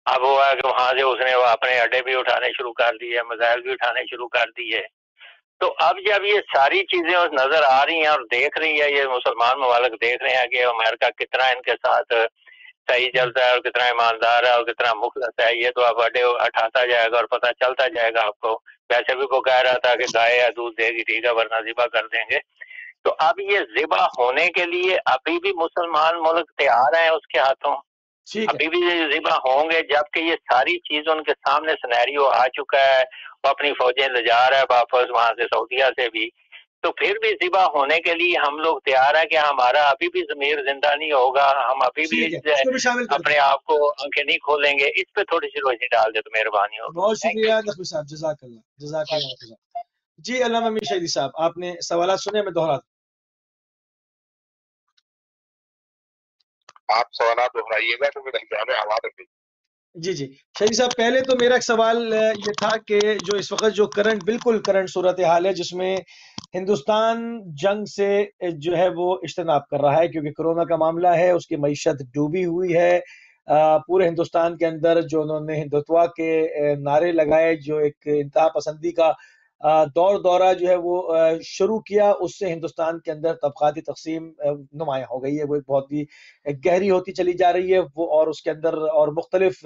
اب ہوا کہ وہاں سے اس نے اپنے اڈے بھی اٹھانے شروع کر دیے، میزائل بھی اٹھانے شروع کر دیے. تو اب جب یہ ساری چیزیں نظر آ رہی ہیں اور دیکھ رہی ہے، یہ مسلمان ممالک دیکھ رہے ہیں کہ امریکہ کتنا ان کے ساتھ صحیح چلتا ہے اور کتنا ایماندار ہے اور کتنا مخلص ہے، یہ تو اب اڈے اٹھاتا جائے گا اور پتہ چلتا جائے گا آپ کو. ویسے بھی وہ کہہ رہا تھا کہ گائے یا دودھ دے گی ٹھیک ہے ورنہ ذبح کر دیں گے. تو اب یہ ذبح ہونے کے لیے ابھی بھی مسلمان ملک تیار ہیں اس کے ہاتھوں، ابھی بھی یہ ذبح ہوں گے، جبکہ یہ ساری چیز ان کے سامنے سینیریو آ چکا ہے، وہ اپنی فوجیں لے جا رہا ہے واپس وہاں سے سعودیہ سے بھی. تو پھر بھی ذبح ہونے کے لیے ہم لوگ تیار ہیں کہ ہمارا ابھی بھی ضمیر زندہ نہیں ہوگا، ہم ابھی بھی اپنے آپ کو آنکھیں نہیں کھولیں گے. اس پہ تھوڑی سی روشنی ڈال دے تو مہربانی ہوگی. بہت شکریہ نقوی صاحب، جزاک اللہ، جزاک اللہ. جی علامہ امیر شہیدی صاحب، آپ نے سوالات سنے، میں دوہراتا ہوں. آپ سوالات دہرائیے گا تو میرے آواز رکھیں. جی شہیدی صاحب، پہلے تو میرا ایک سوال یہ تھا کہ جو اس وقت جو بالکل کرنٹ صورتحال ہے جس میں ہندوستان جنگ سے جو ہے وہ اجتناب کر رہا ہے کیونکہ کرونا کا معاملہ ہے، اس کی معیشت ڈوبی ہوئی ہے. پورے ہندوستان کے اندر جو انہوں نے ہندوتوا کے نعرے لگائے، جو ایک انتہا پسندی کا دورہ جو ہے وہ شروع کیا، اس سے ہندوستان کے اندر طبقاتی تقسیم نمایاں ہو گئی ہے. وہ ایک بہت ہی گہری ہوتی چلی جا رہی ہے وہ، اور اس کے اندر اور مختلف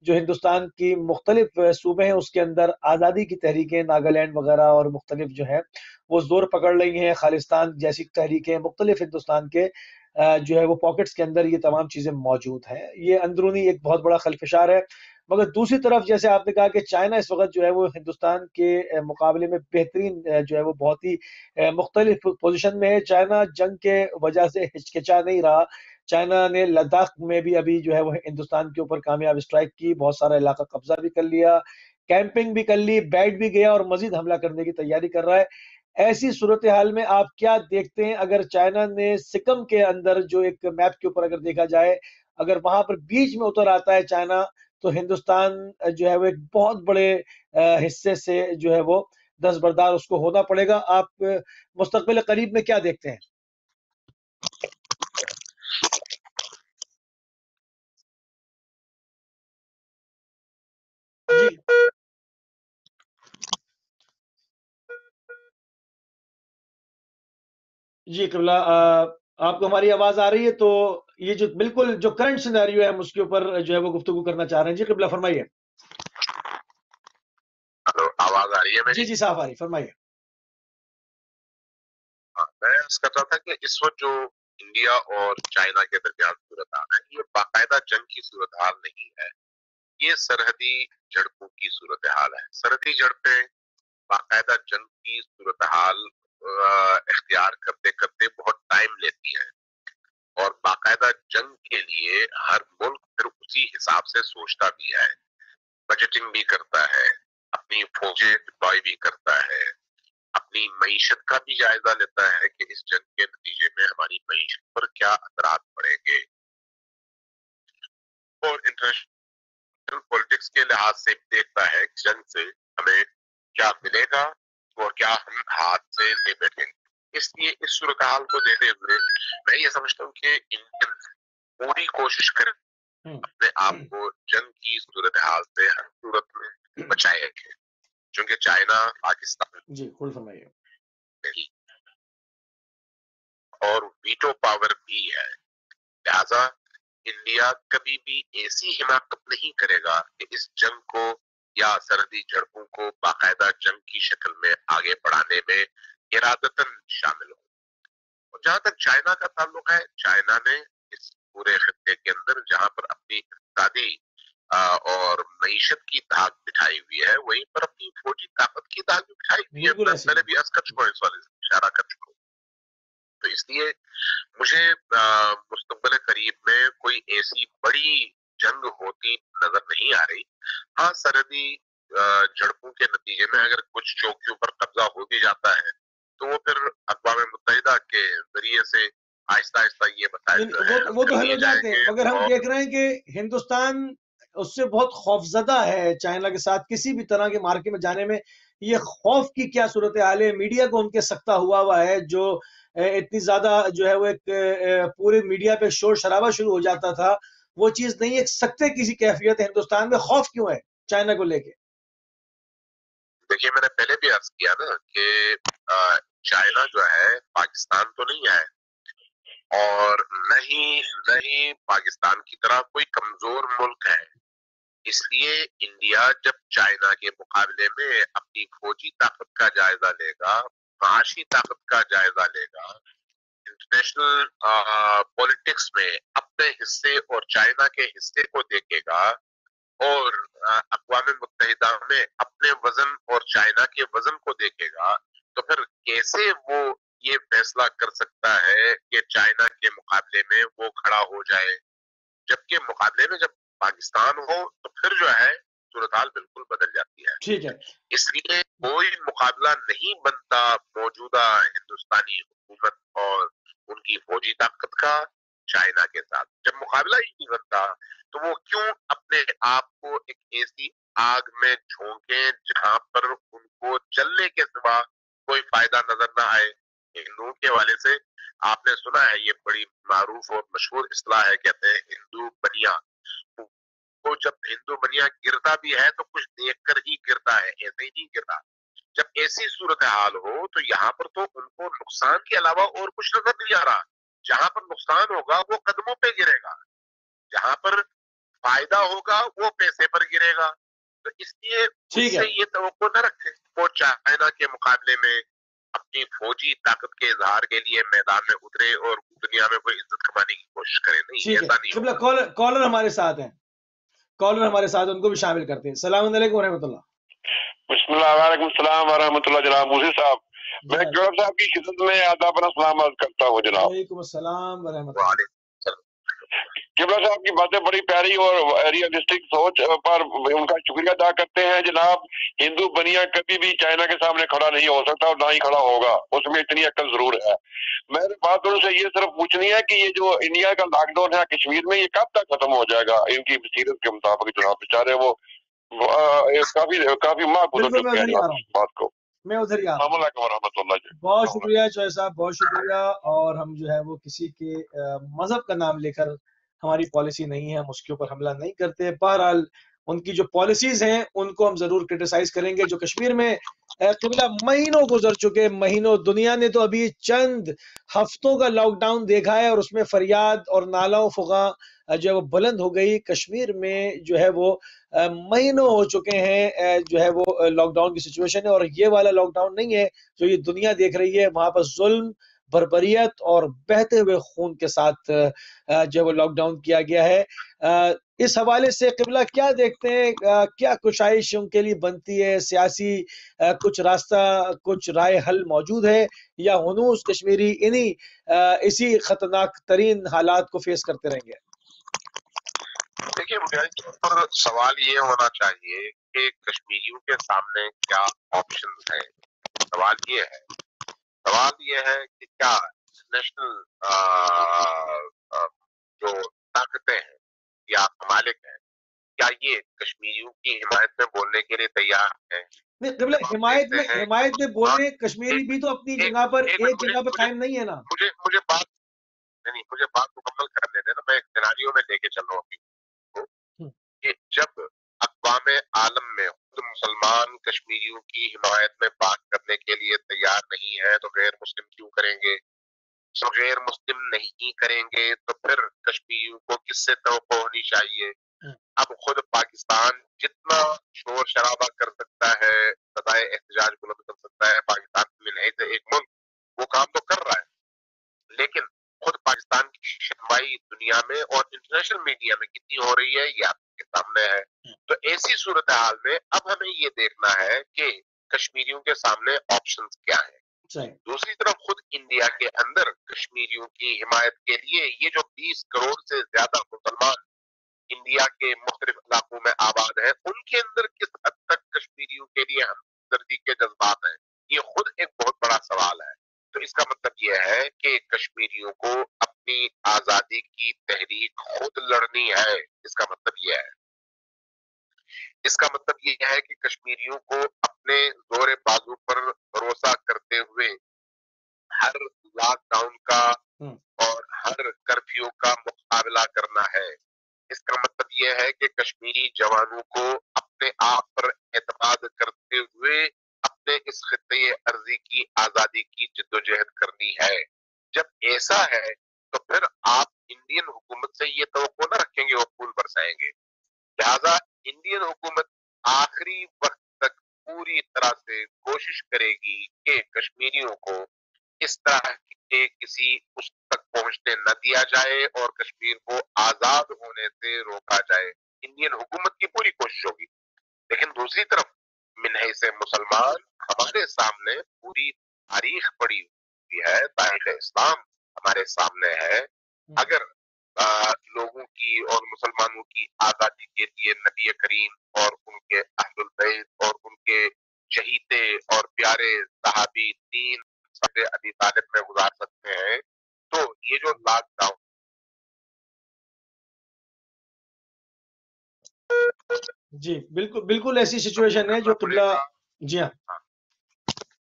جو ہندوستان کی مختلف صوبے ہیں اس کے اندر آزادی کی تحریکیں، ناگالینڈ وغیرہ اور مختلف جو ہیں وہ زور پکڑ رہی ہیں. خالصتان جیسی تحریکیں مختلف ہندوستان کے جو ہے وہ پاکٹس کے اندر یہ تمام چیزیں موجود ہیں. یہ اندرونی ایک بہت بڑا خلفشار ہے. مگر دوسری طرف جیسے آپ نے کہا کہ چائنا اس وقت جو ہے وہ ہندوستان کے مقابلے میں بہترین جو ہے وہ بہت ہی مختلف پوزیشن میں ہے. چائنا جنگ کے وجہ سے ہچکچا نہیں رہا. چائنا نے لداخ میں بھی ابھی جو ہے وہ ہندوستان کے اوپر کامیاب اسٹرائک کی، بہت سارا علاقہ قبضہ بھی کر لیا، کیمپنگ بھی کر لی، بیٹھ بھی گیا اور مزید حملہ کرنے کی تیاری کر رہا ہے. ایسی صورتحال میں آپ کیا دیکھتے ہیں؟ اگر چائنا نے سکم کے اندر جو ایک میپ کے اوپر اگر دیکھا جائے، اگر وہاں پر بیچ میں اتر آتا ہے چائنا، تو ہندوستان جو ہے وہ ایک بہت بڑے حصے سے جو ہے وہ دستبردار اس کو ہونا پڑے گا. آپ مستقبل قریب میں کیا دیکھتے ہیں؟ جی قبلہ، آپ کو ہماری آواز آ رہی ہے؟ تو یہ جو بالکل جو کرنٹ سینیریو ہے ہم اس کے اوپر جو ہے وہ گفتگو کرنا چاہ رہے ہیں. جی قبلہ فرمائیے. آواز آ رہی ہے میری؟ جی صاف آ رہی، فرمائیے. میں اس کر رہا تھا کہ اس وقت جو انڈیا اور چائنا کے درمیان صورتحال ہے، یہ باقاعدہ جنگ کی صورتحال نہیں ہے، یہ سرحدی جھڑپوں کی صورتحال ہے. سرحدی جھڑپیں باقاعدہ جنگ کی صورتحال اختیار کرتے کرتے بہت ٹائم لیتی ہیں، اور باقاعدہ جنگ کے لیے ہر ملک پھر اسی حساب سے سوچتا بھی ہے، بجٹنگ بھی کرتا ہے، اپنی فوجیں ڈپلوائے بھی کرتا ہے، اپنی معیشت کا بھی جائزہ لیتا ہے کہ اس جنگ کے نتیجے میں ہماری معیشت پر کیا اثرات پڑیں گے، اور انٹرنیشنل پولیٹکس کے لحاظ سے بھی دیکھتا ہے کہ جنگ سے ہمیں کیا ملے گا اور کیا ہم ہاتھ سے لے بیٹھیں گے. اس لیے اس صورتحال کو دیکھتے ہوئے میں یہ سمجھتا ہوں کہ انڈین پوری کوشش کریں اپنے آپ کو جنگ کی صورتحال سے ہر صورت میں بچائے رکھے، چونکہ چائنا پاکستان اور ویٹو پاور بھی ہے، لہذا انڈیا کبھی بھی ایسی حماقت نہیں کرے گا کہ اس جنگ کو یا سرحدی جھڑپوں کو باقاعدہ جنگ کی شکل میں آگے بڑھانے میں ارادتاً شامل ہو. اور جہاں تک چائنا کا تعلق ہے، چائنا نے اس پورے خطے کے اندر جہاں پر اپنی اقتصادی اور معیشت کی دھاک بٹھائی ہوئی ہے، وہیں پر اپنی فوجی طاقت کی دھاک بھی بٹھائی ہوئی ہے. میں پہلے بھی عرض کر چکا ہوں، اس والے سے اشارہ کر چکا ہوں. تو اس لیے مجھے مستقبل قریب میں کوئی ایسی بڑی جنگ ہوتی نظر نہیں آ رہی. ہاں، سرحدی جھڑپوں کے نتیجے میں اگر کچھ چوکیوں پر قبضہ ہو بھی جاتا ہے تو وہ پھر اقوام متحدہ کے ذریعے سے آہستہ آہستہ یہ مسائل وہ تو حل ہو جاتے ہیں. مگر ہم دیکھ رہے ہیں کہ ہندوستان اس سے بہت خوفزدہ ہے چائنا کے ساتھ کسی بھی طرح کے مارکے میں جانے میں. یہ خوف کی کیا صورتحال ہے؟ میڈیا کو ان کے سکتا ہوا ہے جو اتنی زیادہ جو ہے وہ ایک پورے میڈیا پہ شور شرابہ شروع ہو جاتا تھا، وہ چیز نہیں ہے. سکتے کسی کیفیت ہے ہندوستان میں، خوف کیوں ہے چائنا کو لے کے؟ دیکھیے میں نے پہلے بھی عرض کیا نا کہ چائنا جو ہے پاکستان تو نہیں ہے، اور نہ ہی پاکستان کی طرح کوئی کمزور ملک ہے. اس لیے انڈیا جب چائنا کے مقابلے میں اپنی فوجی طاقت کا جائزہ لے گا، معاشی طاقت کا جائزہ لے گا، انٹرنیشنل پولیٹکس میں اپنے حصے اور چائنا کے حصے کو دیکھے گا، اور اقوام متحدہ میں اپنے وزن اور چائنا کے وزن کو دیکھے گا، تو پھر کیسے وہ یہ فیصلہ کر سکتا ہے کہ چائنا کے مقابلے میں وہ کھڑا ہو جائے؟ جبکہ مقابلے میں جب پاکستان ہو تو پھر جو ہے صورتحال بالکل بدل جاتی ہے. ٹھیک ہے، اس لیے کوئی مقابلہ نہیں بنتا موجودہ ہندوستانی حکومت اور ان کی فوجی طاقت کا چائنا کے ساتھ. جب مقابلہ ہی نہیں بنتا تو وہ کیوں اپنے آپ کو ایک ایسی آگ میں جھونکیں جہاں پر ان کو جلنے کے سوا کوئی فائدہ نظر نہ آئے. ہندوؤں کے حوالے سے آپ نے سنا ہے، یہ بڑی معروف اور مشہور اصطلاح ہے، کہتے ہیں ہندو بنیا. وہ جب ہندو بنیا گرتا بھی ہے تو کچھ دیکھ کر ہی گرتا ہے، ایسے ہی نہیں گرتا. جب ایسی صورتحال ہو تو یہاں پر تو ان کو نقصان کے علاوہ اور کچھ نظر نہیں آ رہا. جہاں پر نقصان ہوگا وہ قدموں پہ گرے گا، جہاں پر فائدہ ہوگا وہ پیسے پر گرے گا. تو اس لیے اس سے یہ توقع نہ رکھے وہ چائنا کے مقابلے میں اپنی فوجی طاقت کے اظہار کے لیے میدان میں اترے اور دنیا میں کوئی عزت کمانے کی کوشش کرے. نہیں، ایسا نہیں ہوگا. کالر ہمارے ساتھ ہیں، کالر ہمارے ساتھ، ان کو بھی شامل کرتے ہیں. السلام علیکم ورحمۃ اللہ. بسم اللہ، وعلیکم السلام ورحمۃ اللہ. جناب موسی صاحب، میں جوڑ صاحب کی خدمت میں آداب سلام عرض کرتا ہوں. جناب وعلیکم السلام ورحمۃ اللہ. قبلہ صاحب کی باتیں بڑی پیاری اور ریئلسٹک سوچ پر ان کا شکریہ ادا کرتے ہیں. جناب ہندو بنیا کبھی بھی چائنا کے سامنے کھڑا نہیں ہو سکتا اور نہ ہی کھڑا ہوگا، اس میں اتنی عقل ضرور ہے. میں نے بات ان سے یہ صرف پوچھنی ہے کہ یہ جو انڈیا کا لاک ڈاؤن ہے کشمیر میں، یہ کب تک ختم ہو جائے گا؟ ان کی بصیرت کے مطابق جناب بیچارے وہ کافی ماہ گزر چکے ہیں بات کو. میں ادھر ہی آ رہا ہوں. السلام علیکم ورحمۃ اللہ جی. بہت شکریہ چوہے صاحب، بہت شکریہ. اور ہم جو ہے وہ کسی کے مذہب کا نام لے کر، ہماری پالیسی نہیں ہے، ہم اس کے اوپر حملہ نہیں کرتے. بہرحال ان کی جو پالیسیز ہیں ان کو ہم ضرور کرٹیسائز کریں گے. جو کشمیر میں قبلہ مہینوں گزر چکے، مہینوں، دنیا نے تو ابھی چند ہفتوں کا لاک ڈاؤن دیکھا ہے، اور اس میں فریاد اور نالہ و فغاں جو ہے وہ بلند ہو گئی. کشمیر میں جو ہے وہ مہینوں ہو چکے ہیں جو ہے وہ لاک ڈاؤن کی سچویشن ہے. اور یہ والا لاک ڈاؤن نہیں ہے جو یہ دنیا دیکھ رہی ہے، وہاں پر ظلم، بربریت اور بہتے ہوئے خون کے ساتھ جو وہ لاک ڈاؤن کیا گیا ہے. اس حوالے سے قبلہ کیا دیکھتے ہیں؟ کیا کشائش ان کے لیے بنتی ہے؟ سیاسی کچھ راستہ، کچھ رائے حل موجود ہے، یا ہنوز کشمیری اسی خطرناک ترین حالات کو فیس کرتے رہیں گے؟ دیکھیے بنیادی طور پر سوال یہ ہونا چاہیے کہ کشمیریوں کے سامنے کیا آپشن ہے. سوال یہ ہے کہ کیا نیشنل جو طاقتیں ہیں یا ممالک ہیں، کیا یہ کشمیریوں کی حمایت میں بولنے کے لیے تیار ہیں؟ حمایت میں بولنے کشمیری بھی تو اپنی جگہ پر ایک جگہ پہ قائم نہیں ہے نا. مجھے بات مکمل کرنے دیں نا. میں ایک سیناریو میں لے کے چل رہا ہوں کہ جب اقوام عالم میں خود مسلمان کشمیریوں کی حمایت میں بات کرنے کے لیے تیار نہیں ہے تو غیر مسلم کیوں کریں گے؟ غیر مسلم نہیں کریں گے تو پھر کشمیریوں کو کس سے توقع ہونی چاہیے؟ اب خود پاکستان جتنا شور شرابہ کر سکتا ہے، صدائے احتجاج بلند کر سکتا ہے، پاکستان میں نہیں ایک ملک وہ کام تو کر رہا ہے، لیکن خود پاکستان کی شرمائی دنیا میں اور انٹرنیشنل میڈیا میں کتنی ہو رہی ہے یہ آپ کے سامنے ہے. تو ایسی صورتحال میں اب ہمیں یہ دیکھنا ہے کہ کشمیریوں کے سامنے آپشنز کیا ہیں. دوسری طرف خود انڈیا کے اندر کشمیریوں کی حمایت کے لیے یہ جو 20 کروڑ سے زیادہ مسلمان انڈیا کے مختلف علاقوں میں آباد ہیں، ان کے اندر کس حد تک کشمیریوں کے لیے ہمدردی کے جذبات ہیں، یہ خود ایک بہت بڑا سوال ہے. تو اس کا مطلب یہ ہے کہ کشمیریوں کو اپنی آزادی کی تحریک خود لڑنی ہے. اس کا مطلب یہ ہے کہ کشمیریوں کو اپنے زور بازو پر بھروسہ کرتے ہوئے ہر لاک ڈاؤن کا اور ہر کرفیو کا مقابلہ کرنا ہے. اس کا مطلب یہ ہے کہ کشمیری جوانوں کو اپنے آپ پر اعتماد کرتے ہوئے اپنے اس خطے ارضی کی آزادی کی جدوجہد کرنی ہے. جب ایسا ہے تو پھر آپ انڈین حکومت سے یہ توقع نہ رکھیں گے وہ پھول برسائیں گے. لہذا انڈین حکومت آخری وقت تک پوری طرح سے کوشش کرے گی کہ کشمیریوں کو اس طرح کے کسی اس تک پہنچنے نہ دیا جائے اور کشمیر کو آزاد ہونے سے روکا جائے. انڈین حکومت کی پوری کوشش ہوگی. لیکن دوسری طرف منہی سے مسلمان ہمارے سامنے پوری تاریخ پڑی ہوئی ہے، تاریخ اسلام ہمارے سامنے ہے. اگر لوگوں کی اور مسلمانوں کی آزادی کے لیے نبی کریم اور ان کے اہل البیت اور ان کے شہیدے اور پیارے صحابی دین سب ابی طالب میں گزار سکتے ہیں، تو یہ جو لاک ڈاؤن جی بالکل بالکل ایسی سچویشن ہے جو قبلہ. جی ہاں،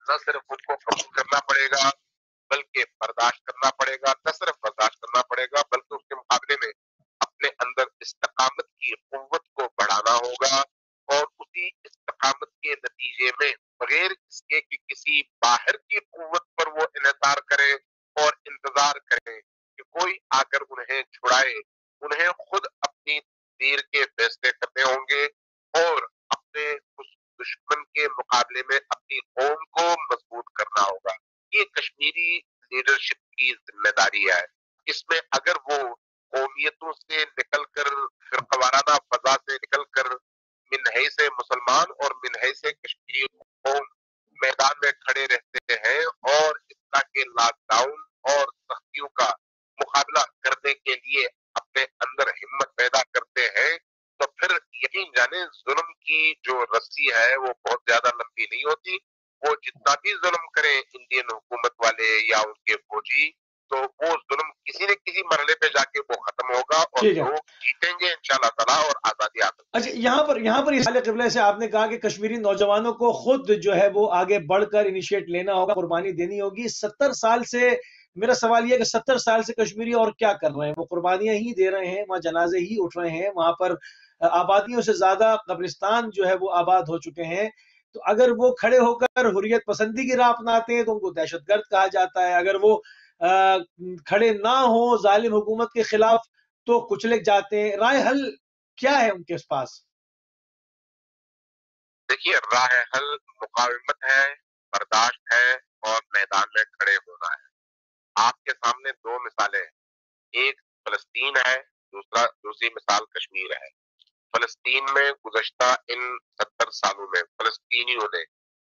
نہ صرف خود کو قبول کرنا پڑے گا بلکہ برداشت کرنا پڑے گا. نہ صرف برداشت کرنا پڑے گا بلکہ اس کے مقابلے میں اپنے اندر استقامت کی قوت کو بڑھانا ہوگا اور اسی استقامت کے نتیجے میں بغیر اس کے کہ کسی باہر کی قوت پر وہ انحصار کرے اور انتظار کرے کہ کوئی آ کر انہیں چھڑائے، انہیں خود اپنی تقدیر کے فیصلے کرنے ہوں گے اور اپنے اس دشمن کے مقابلے میں اپنی قوم کو مضبوط کرنا ہوگا. یہ کشمیری لیڈرشپ کی ذمہ داری ہے. اس میں اگر وہ قومیتوں سے نکل کر فرقہ وارانہ فضا سے نکل کر منہی سے مسلمان اور منہی سے کشمیری قوم میدان میں کھڑے رہتے ہیں اور اس طرح کے لاک ڈاؤن اور سختیوں کا مقابلہ کرنے کے لیے اپنے اندر ہمت پیدا کرتے ہیں، تو پھر یقین جانے ظلم کی جو رسی ہے وہ بہت زیادہ لمبی نہیں ہوتی. وہ جتنا بھی ظلم کریں انڈین حکومت والے یا ان کے فوجی، تو وہ ظلم کسی نہ کسی مرحلے پہ جا کے وہ ختم ہوگا اور لوگ جیتیں گے انشاءاللہ تعالیٰ اور آزادی حاصل. اچھا، یہاں پر اس قبلہ سے آپ نے کہا کہ کشمیری نوجوانوں کو خود جو ہے وہ آگے بڑھ کر انیشیٹ لینا ہوگا، قربانی دینی ہوگی. 70 سال سے میرا سوال یہ ہے کہ 70 سال سے کشمیری اور کیا کر رہے ہیں؟ وہ قربانیاں ہی دے رہے ہیں، وہاں جنازے ہی اٹھ رہے ہیں، وہاں پر آبادیوں سے زیادہ قبرستان جو ہے وہ آباد ہو چکے ہیں. تو اگر وہ کھڑے ہو کر حریت پسندی کی راہ اپناتے ہیں تو ان کو دہشت گرد کہا جاتا ہے. اگر وہ کھڑے نہ ہوں ظالم حکومت کے خلاف تو کچلے جاتے ہیں. رائے حل کیا ہے ان کے پاس؟ دیکھیے، راہ حل مقاومت ہے، برداشت ہے اور میدان میں کھڑے ہونا ہے. آپ کے سامنے دو مثالیں ہیں، ایک فلسطین ہے، دوسری مثال کشمیر ہے. فلسطین میں گزشتہ ان 70 سالوں میں فلسطینیوں نے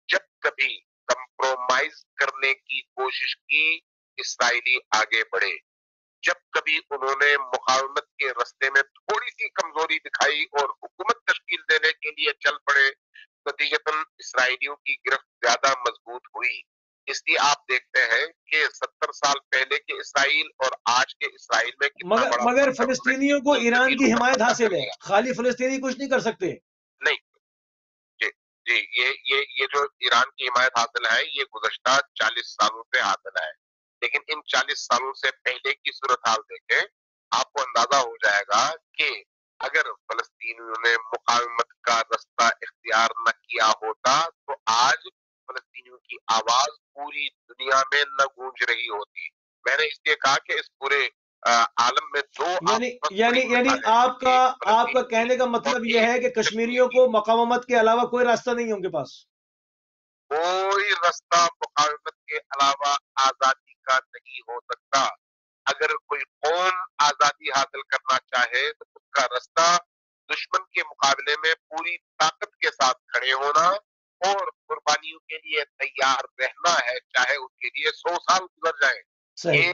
جب کبھی کمپرومائز کرنے کی کوشش کی، اسرائیلی آگے بڑھے. جب کبھی انہوں نے مقاومت کے رستے میں تھوڑی سی کمزوری دکھائی اور حکومت تشکیل دینے کے لیے چل پڑے، نتیجتاً اسرائیلیوں کی گرفت زیادہ مضبوط ہوئی. اس لیے آپ دیکھتے ہیں کہ 70 سال پہلے کے اسرائیل اور آج کے اسرائیل میں کتنا بڑا مگر فلسطینیوں کو ایران کی حمایت حاصل ہے، خالی فلسطینی کچھ نہیں کر سکتے. نہیں جی یہ جو ایران کی حمایت حاصل ہے یہ گزشتہ 40 سالوں سے حاصل ہے. لیکن ان 40 سالوں سے پہلے کی صورتحال دیکھیں، آپ کو اندازہ ہو جائے گا کہ اگر فلسطینیوں نے مقاومت کا رستہ اختیار نہ کیا ہوتا تو آج فلسطینیوں کی آواز پوری دنیا میں نہ گونج رہی ہوتی. میں نے اس لیے کہا کہ اس پورے عالم میں دو یعنی آپ کا کہنے کا مطلب یہ ہے کہ کشمیریوں کو مقاومت کے علاوہ کوئی راستہ نہیں ہے ان کے پاس؟ کوئی راستہ مقاومت کے علاوہ آزادی کا نہیں ہو سکتا. اگر کوئی قوم آزادی حاصل کرنا چاہے تو اس کا راستہ دشمن کے مقابلے میں پوری طاقت کے ساتھ کھڑے ہونا اور قربانیوں کے لیے تیار رہنا ہے، چاہے اس کے لیے 100 سال گزر جائیں. یہ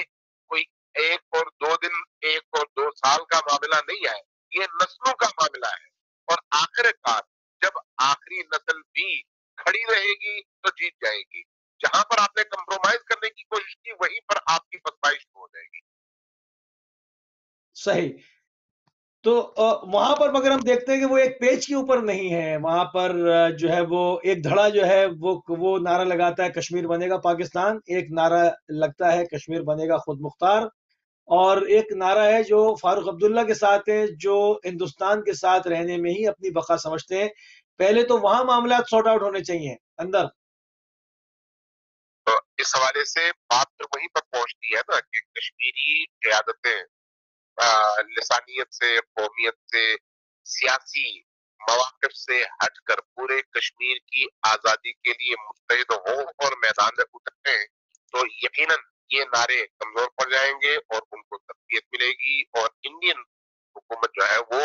کوئی ایک اور دو دن، ایک اور 2 سال کا معاملہ نہیں ہے، یہ نسلوں کا معاملہ ہے. اور آخر کار جب آخری نسل بھی کھڑی رہے گی تو جیت جائے گی. جہاں پر آپ نے کمپرومائز کرنے کی کوشش کی وہیں پر آپ کی پسپائی شروع ہو جائے گی. صحیح. تو وہاں پر مگر ہم دیکھتے ہیں کہ وہ ایک پیج کے اوپر نہیں ہے، وہاں پر جو ہے وہ ایک دھڑا جو ہے وہ نعرہ لگاتا ہے کشمیر بنے گا پاکستان، ایک نعرہ لگتا ہے کشمیر بنے گا خود مختار، اور ایک نعرہ ہے جو فاروق عبداللہ کے ساتھ ہے، جو ہندوستان کے ساتھ رہنے میں ہی اپنی بقا سمجھتے ہیں۔ پہلے تو وہاں معاملات سارٹ آؤٹ ہونے چاہیے اندر۔ تو اس حوالے سے بات پھر وہیں پر پہنچتی ہے نا کہ کشمیری قیادتیں لسانیت سے، قومیت سے، سیاسی مواقف سے ہٹ کر پورے کشمیر کی آزادی کے لیے متحد ہوں اور میدان میں اتریں تو یقیناً یہ نعرے کمزور پڑ جائیں گے اور ان کو تقویت ملے گی اور انڈین حکومت جو ہے وہ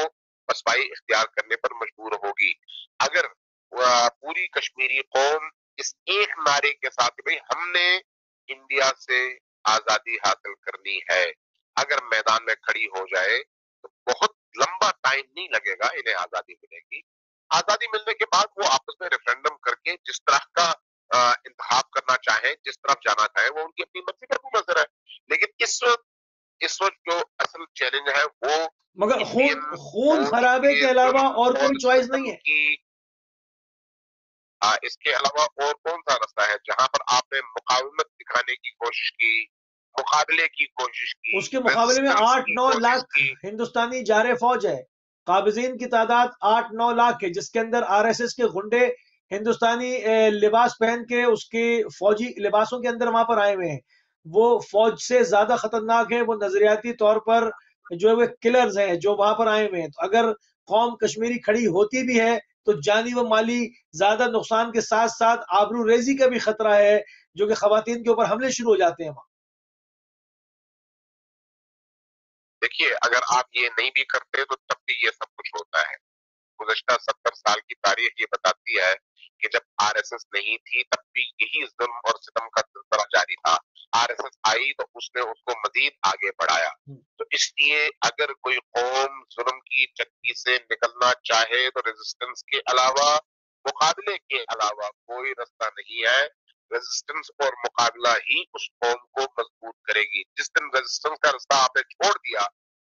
پسپائی اختیار کرنے پر مجبور ہوگی۔ اگر پوری کشمیری قوم اس ایک نعرے کے ساتھ بھئی ہم نے انڈیا سے آزادی حاصل کرنی ہے، اگر میدان میں کھڑی ہو جائے تو بہت لمبا ٹائم نہیں لگے گا انہیں آزادی ملے گی۔ آزادی ملنے کے بعد وہ آپس میں ریفرینڈم کر کے جس طرح کا انتخاب کرنا چاہیں، جس طرف جانا چاہیں، وہ ان کی اپنی مرضی پر منحصر ہے۔ لیکن اس وقت جو اصل چیلنج ہے وہ مگر خون خرابے کے علاوہ اور کوئی چوائس نہیں ہے۔ اس کے علاوہ اور کون سا راستہ ہے جہاں پر آپ نے مقاومت دکھانے کی کوشش کی، مقابلے کی کوشش کی؟ اس کے مقابلے میں 8-9 لاکھ ہندوستانی جارے فوج ہے، قابضین کی تعداد 8-9 لاکھ ہے، جس کے اندر RSS کے غنڈے ہندوستانی لباس پہن کے اس کے فوجی لباسوں کے اندر وہاں پر آئے ہوئے ہیں۔ وہ فوج سے زیادہ خطرناک ہے، وہ نظریاتی طور پر جو ہے وہ کلرز ہیں جو وہاں پر آئے ہوئے ہیں۔ تو اگر قوم کشمیری کھڑی ہوتی بھی ہے تو جانی و مالی زیادہ نقصان کے ساتھ ساتھ آبرو ریزی کا بھی خطرہ ہے، جو کہ خواتین کے اوپر حملے شروع ہو جاتے ہیں وہاں۔ دیکھیے اگر آپ یہ نہیں بھی کرتے تو تب بھی یہ سب کچھ ہوتا ہے۔ گزشتہ 70 سال کی تاریخ یہ بتاتی ہے کہ جب RSS نہیں تھی تب بھی یہی ظلم اور ستم کا سلسلہ جاری تھا۔ RSS آئی تو اس نے اس کو مزید آگے بڑھایا۔ تو اس لیے اگر کوئی قوم ظلم کی چکی سے نکلنا چاہے تو ریزسٹنس کے علاوہ، مقابلے کے علاوہ کوئی راستہ نہیں ہے۔ ریزسٹنس اور مقابلہ ہی اس قوم کو مضبوط کرے گی۔ جس دن ریزسٹنس کا راستہ آپ نے چھوڑ دیا،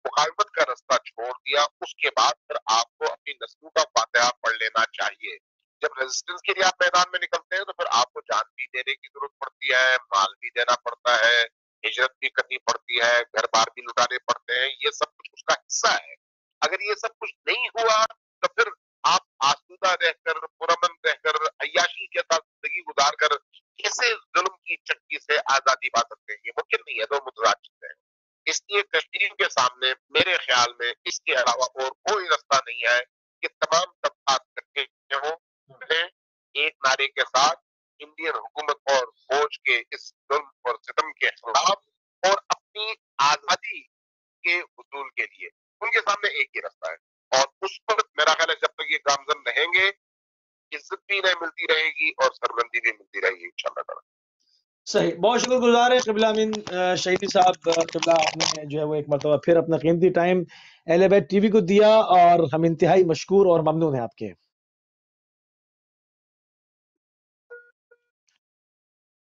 مقاومت کا راستہ چھوڑ دیا، اس کے بعد پھر آپ کو اپنی نسلوں کا فاتحہ پڑھ لینا چاہیے۔ جب ریزسٹنس کے لیے آپ میدان میں نکلتے ہیں تو پھر آپ کو جان بھی دینے کی ضرورت پڑتی ہے، مال بھی دینا پڑتا ہے، ہجرت بھی کرنی پڑتی ہے، گھر بار بھی لٹانے پڑتے ہیں، یہ سب کچھ اس کا حصہ ہے۔ اگر یہ سب کچھ نہیں ہوا تو پھر آپ آسودہ رہ کر، پرامن رہ کر، عیاشی کے ساتھ زندگی گزار کر کیسے ظلم کی چکی سے آزادی پا سکتے ہیں؟ یہ ممکن نہیں ہے، دو متضاد چیزیں ہیں۔ اس لیے کشمیریوں کے سامنے میرے خیال میں اس کے علاوہ اور کوئی راستہ نہیں ہے کہ تمام طبقات اکٹھے ہوں، ایک نعرے کے ساتھ انڈین حکومت اور فوج کے اس ظلم اور ستم کے خلاف اور اپنی آزادی کے حصول کے لیے ان کے سامنے ایک ہی راستہ ہے۔ اور اس پر میرا خیال ہے جب تک یہ گامزن رہیں گے، عزت بھی نہیں ملتی رہے گی اور سربلندی بھی ملتی رہے گی انشاءاللہ تعالی۔ صحیح، بہت شکر گزار ہے قبلہ امین شہیدی صاحب۔ قبلہ آپ نے جو ہے وہ ایک مرتبہ پھر اپنا قیمتی ٹائم اہل بیت ٹی وی کو دیا اور ہم انتہائی مشکور اور ممنون ہیں آپ کے۔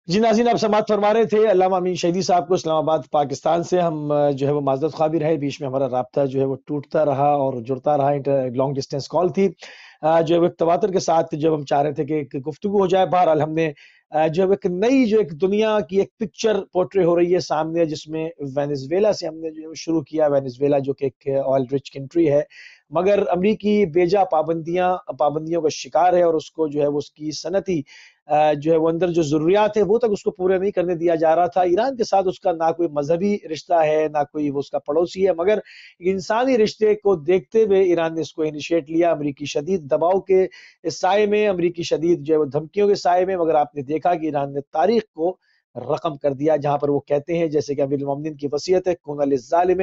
جی ناظرین، آپ سماعت فرما رہے تھے علامہ امین شہیدی صاحب کو اسلام آباد پاکستان سے۔ ہم جو ہے وہ معذرت خواہ بھی رہے، بیچ میں ہمارا رابطہ جو ہے وہ ٹوٹتا رہا اور جڑتا رہا، لانگ ڈسٹینس کال تھی جو ہے وہ تواتر کے ساتھ جب ہم چاہ رہے تھے کہ ایک گفتگو ہو جائے۔ بہرحال ہم نے جو ایک نئی جو ایک دنیا کی ایک پکچر پورٹری ہو رہی ہے سامنے، جس میں وینزویلا سے ہم نے جو شروع کیا۔ وینزویلا جو کہ ایک آئل رچ کنٹری ہے مگر امریکی بیجا پابندیوں کا شکار ہے، اور اس کو جو ہے وہ اس کی صنعتی جو ہے وہ اندر جو ضروریات ہے وہ تک اس کو پورے نہیں کرنے دیا جا رہا تھا۔ ایران کے ساتھ اس کا نہ کوئی مذہبی رشتہ ہے، نہ کوئی وہ اس کا پڑوسی ہے، مگر انسانی رشتے کو دیکھتے ہوئے ایران نے اس کو انیشیٹ لیا امریکی شدید دباؤ کے سائے میں، امریکی شدید جو ہے وہ دھمکیوں کے سائے میں۔ مگر آپ نے دیکھا کہ ایران نے تاریخ کو رقم کر دیا، جہاں پر وہ کہتے ہیں جیسے کہ امیر المومنین کی وصیت ہے، کون للظالم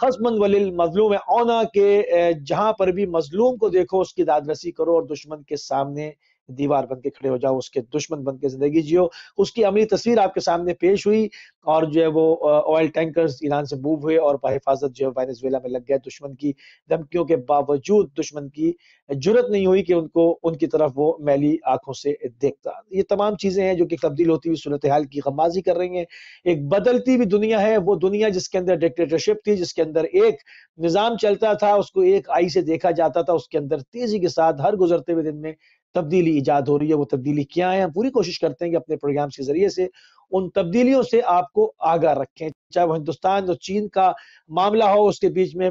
خصما وللمظلوم اونا، کہ جہاں پر بھی مظلوم کو دیکھو اس کی داد رسی کرو اور دشمن کے سامنے دیوار بن کے کھڑے ہو جاؤ، اس کے دشمن بن کے زندگی جیو. اس کی عملی تصویر آپ کے سامنے پیش ہوئی، اور جو ہے وہ آئل ٹینکرز ایران سے موو ہوئے اور بحفاظت جو ہے وینزویلا میں لگ گئے. دشمن کی دھمکیوں کے باوجود دشمن کی جرت نہیں ہوئی کہ ان کی طرف وہ میلی آنکھوں سے دیکھتا. یہ تمام چیزیں ہیں جو کہ تبدیل ہوتی ہوئی صورتحال کی غمازی کر رہی ہیں. ایک بدلتی ہوئی دنیا ہے، وہ دنیا جس کے اندر ڈکٹیٹرشپ تھی، جس کے اندر ایک نظام چلتا تھا، اس کو ایک آئی سے دیکھا جاتا تھا، اس کے اندر تیزی کے ساتھ ہر گزرتے ہوئے دن میں تبدیلی ایجاد ہو رہی ہے. وہ تبدیلی کیا ہے؟ ہم پوری کوشش کرتے ہیں کہ اپنے پروگرامز کے ذریعے سے ان تبدیلیوں سے آپ کو آگاہ رکھیں، چاہے وہ ہندوستان اور چین کا معاملہ ہو، اس کے بیچ میں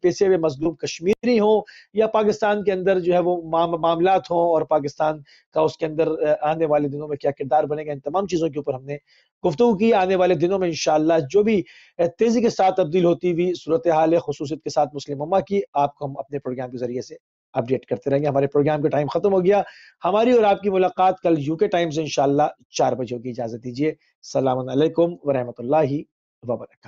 پیچھے ہوئے مظلوم کشمیری ہوں، یا پاکستان کے اندر جو ہے وہ معاملات ہوں، اور پاکستان کا اس کے اندر آنے والے دنوں میں کیا کردار بنے گا. ان تمام چیزوں کے اوپر ہم نے گفتگو کی. آنے والے دنوں میں انشاءاللہ جو بھی تیزی کے ساتھ تبدیل ہوتی ہوئی صورتحال ہے، خصوصیت کے ساتھ مسلم امہ کی، آپ کو ہم اپنے پروگرام کے ذریعے سے اپڈیٹ کرتے رہیں گے. ہمارے پروگرام کا ٹائم ختم ہو گیا. ہماری اور آپ کی ملاقات کل UK ٹائم سے انشاءاللہ 4 بجے ہوگی. اجازت دیجیے. السلام علیکم ورحمۃ اللہ وبرکاتہ.